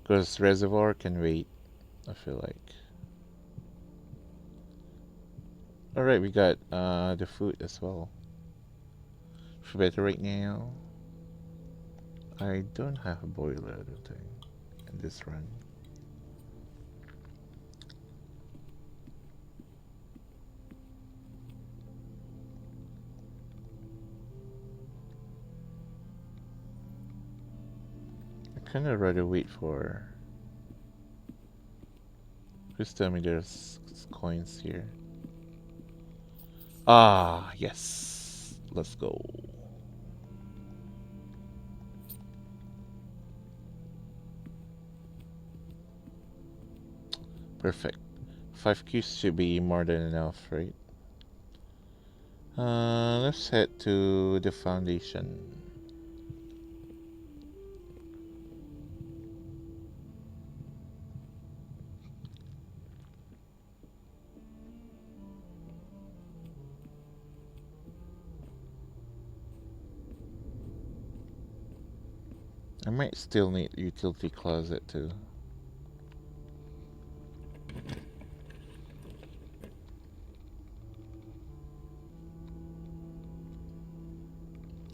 Because reservoir can wait, I feel like. Alright, we got the food as well. For better right now. I don't have a boiler, I don't think, in this run. I kinda rather wait for... Please tell me there's coins here. Ah, yes. Let's go. Perfect. 5 keys should be more than enough, right? Let's head to the foundation. I might still need utility closet too.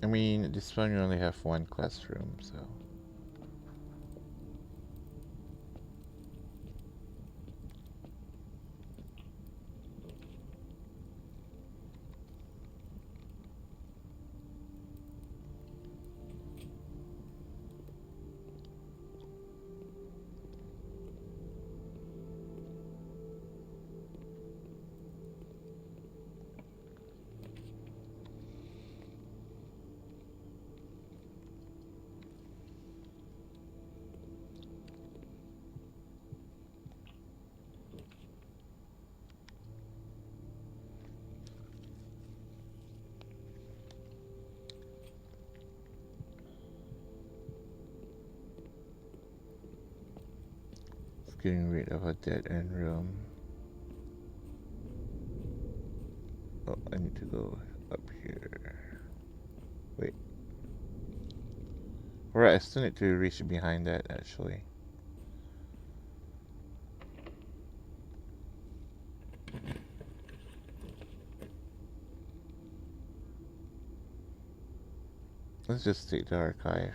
I mean, this one you only have one classroom, so... Getting rid of a dead end room. Oh, I need to go up here. Wait. Alright, I still need to reach behind that actually. Let's just take the archive.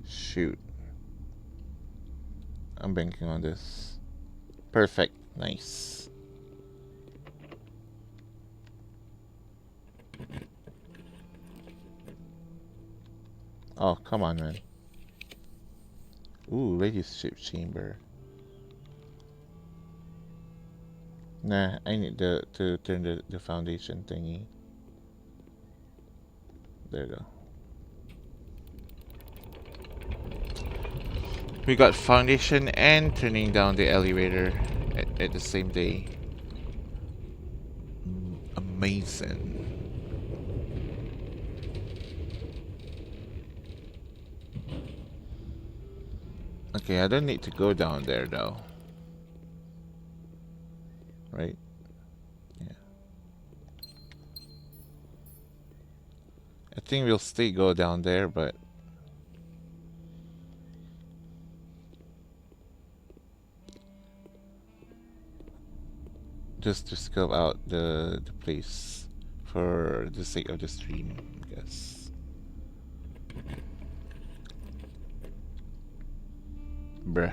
Shoot. I'm banking on this. Perfect. Nice. Oh, come on, man. Ooh, ladyship chamber. Nah, I need to turn the foundation thingy. There you go. We got foundation and turning down the elevator at the same day. Amazing. Okay, I don't need to go down there though. Right? Yeah. I think we'll still go down there, but just to scope out the place for the sake of the stream, I guess. Bruh.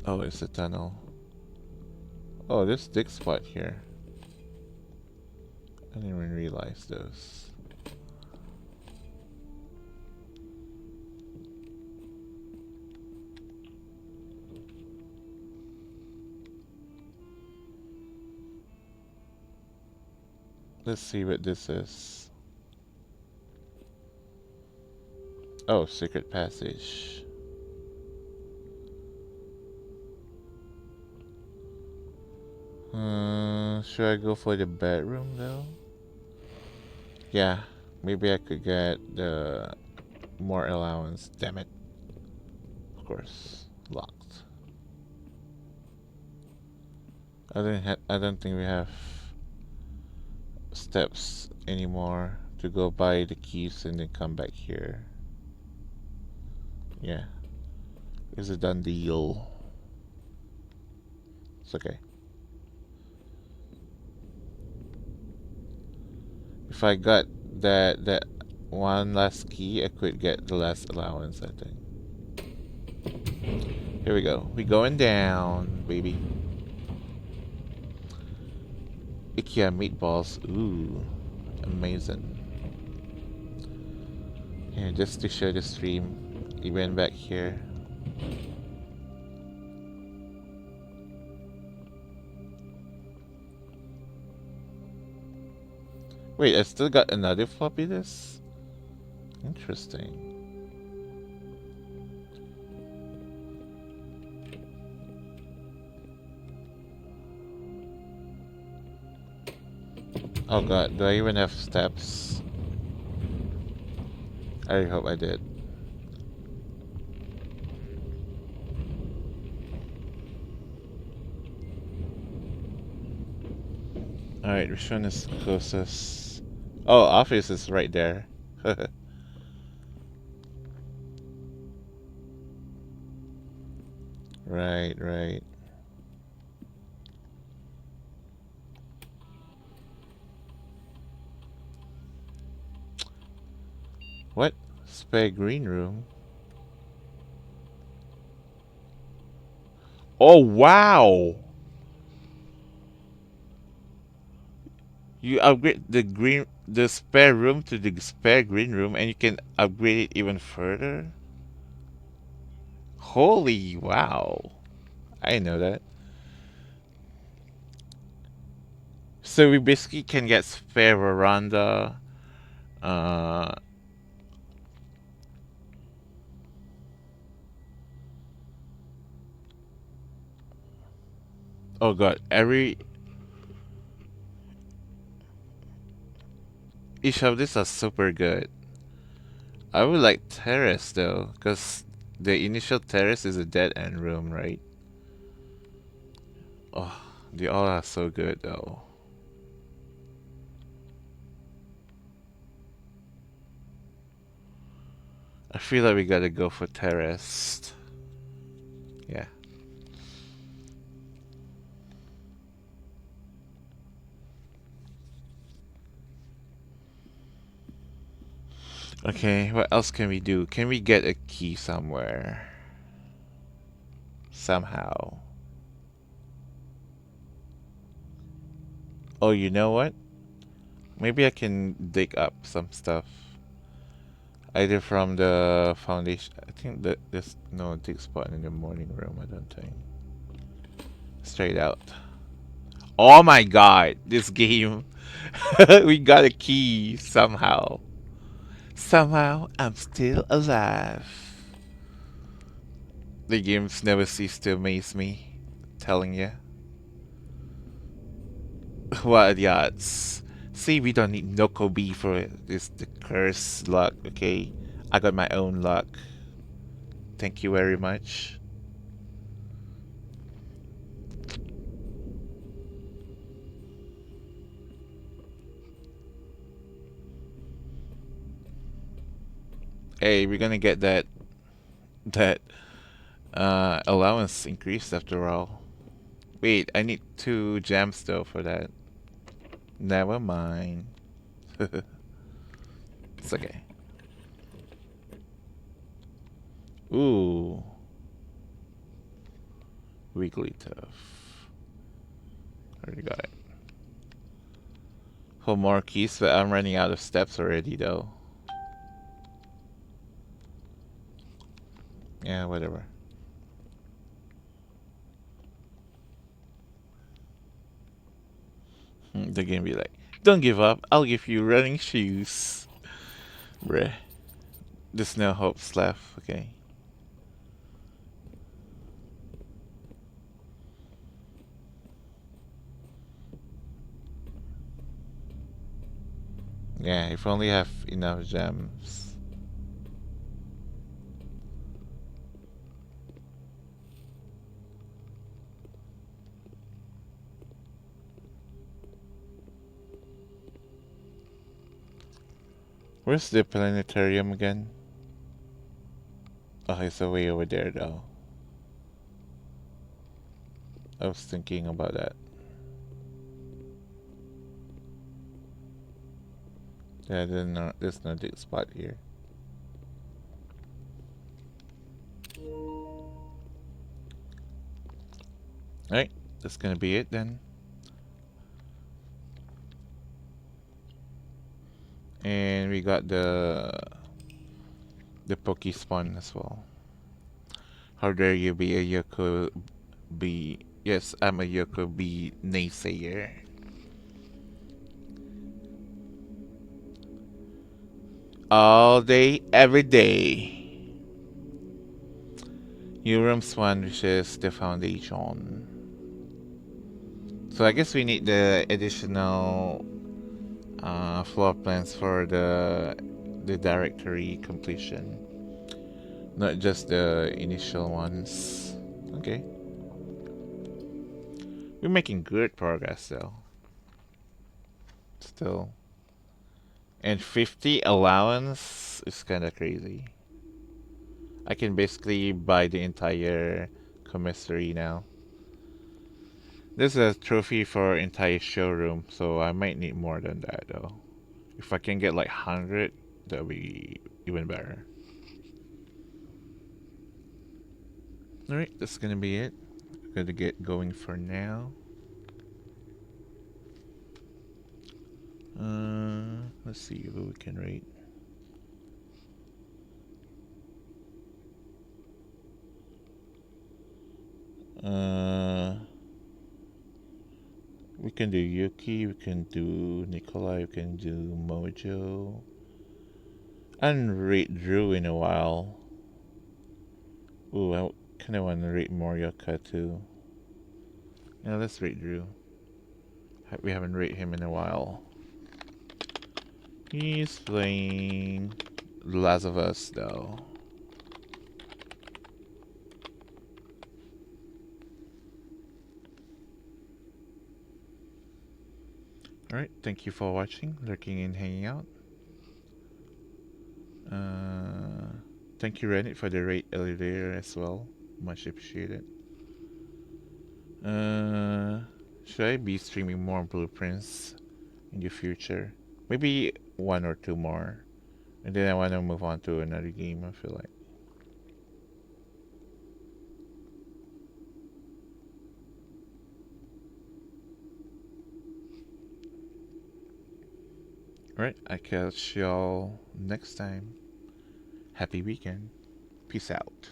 Oh, it's a tunnel. Oh, there's dig spot here. I didn't even realize those. Let's see what this is. Oh, secret passage. Should I go for the bedroom though? Yeah, maybe I could get the more allowance. Damn it. Of course, locked. I don't think we have steps anymore to go buy the keys and then come back here. Yeah. It's a done deal. It's okay. If I got that one last key, I could get the last allowance, I think. Here we go. We going down, baby. IKEA meatballs. Ooh. Amazing. Here, just to show the stream. Even back here. Wait, I still got another floppy disk? Interesting. Oh god, do I even have steps? I hope I did. Alright, which one is closest? Oh, office is right there. Right. What? Spare green room? Oh, wow! You upgrade the spare room to the spare green room and you can upgrade it even further? Holy wow. I know that. So we basically can get spare veranda, Uh, oh god, each of these are super good. I would like terrace though, because the initial terrace is a dead end room, right? Oh, they all are so good though. I feel like we gotta go for terrace. Yeah. Okay, what else can we do? Can we get a key somewhere? Somehow. Oh, you know what? Maybe I can dig up some stuff. Either from the foundation. I think that there's no dig spot in the morning room, I don't think. Straight out. Oh my god, this game. We got a key somehow. Somehow, I'm still alive. The games never cease to amaze me. Telling you. What are the odds? See, we don't need Noko B for it. It's the curse luck, okay? I got my own luck. Thank you very much. Hey, we're gonna get that allowance increased after all. Wait, I need 2 gems though for that. Never mind. It's okay. Ooh, weekly tough. Already got it. For more keys, but I'm running out of steps already though. Yeah, whatever. They're gonna be like, don't give up, I'll give you running shoes. Bruh. There's no hopes left, okay? Yeah, if only have enough gems. Where's the planetarium again? Oh, it's way over there though. I was thinking about that. Yeah, there's no dig spot here. Alright, that's gonna be it then. And we got the Poke spawn as well. How dare you be a Yoko B? Yes, I'm a Yoko B naysayer. All day, every day. New room swan, which is the foundation. So I guess we need the additional floor plans for the directory completion, not just the initial ones. Okay, we're making good progress though. Still, and 50 allowance is kind of crazy. I can basically buy the entire commissary now. This is a trophy for entire showroom, so I might need more than that though. If I can get like 100, that'll be even better. Alright, that's gonna be it. Gonna get going for now. Let's see who we can rate. Uh, we can do Yuki, we can do Nikolai, we can do Mojo. I haven't rate Drew in a while. Ooh, I kind of want to rate Morioka too. Yeah, let's rate Drew. We haven't rated him in a while. He's playing The Last of Us though. Alright, thank you for watching, lurking and hanging out. Thank you Reddit for the rate earlier as well. Much appreciated. Should I be streaming more blueprints in the future? Maybe one or two more. And then I want to move on to another game, I feel like. Alright, I catch y'all next time. Happy weekend. Peace out.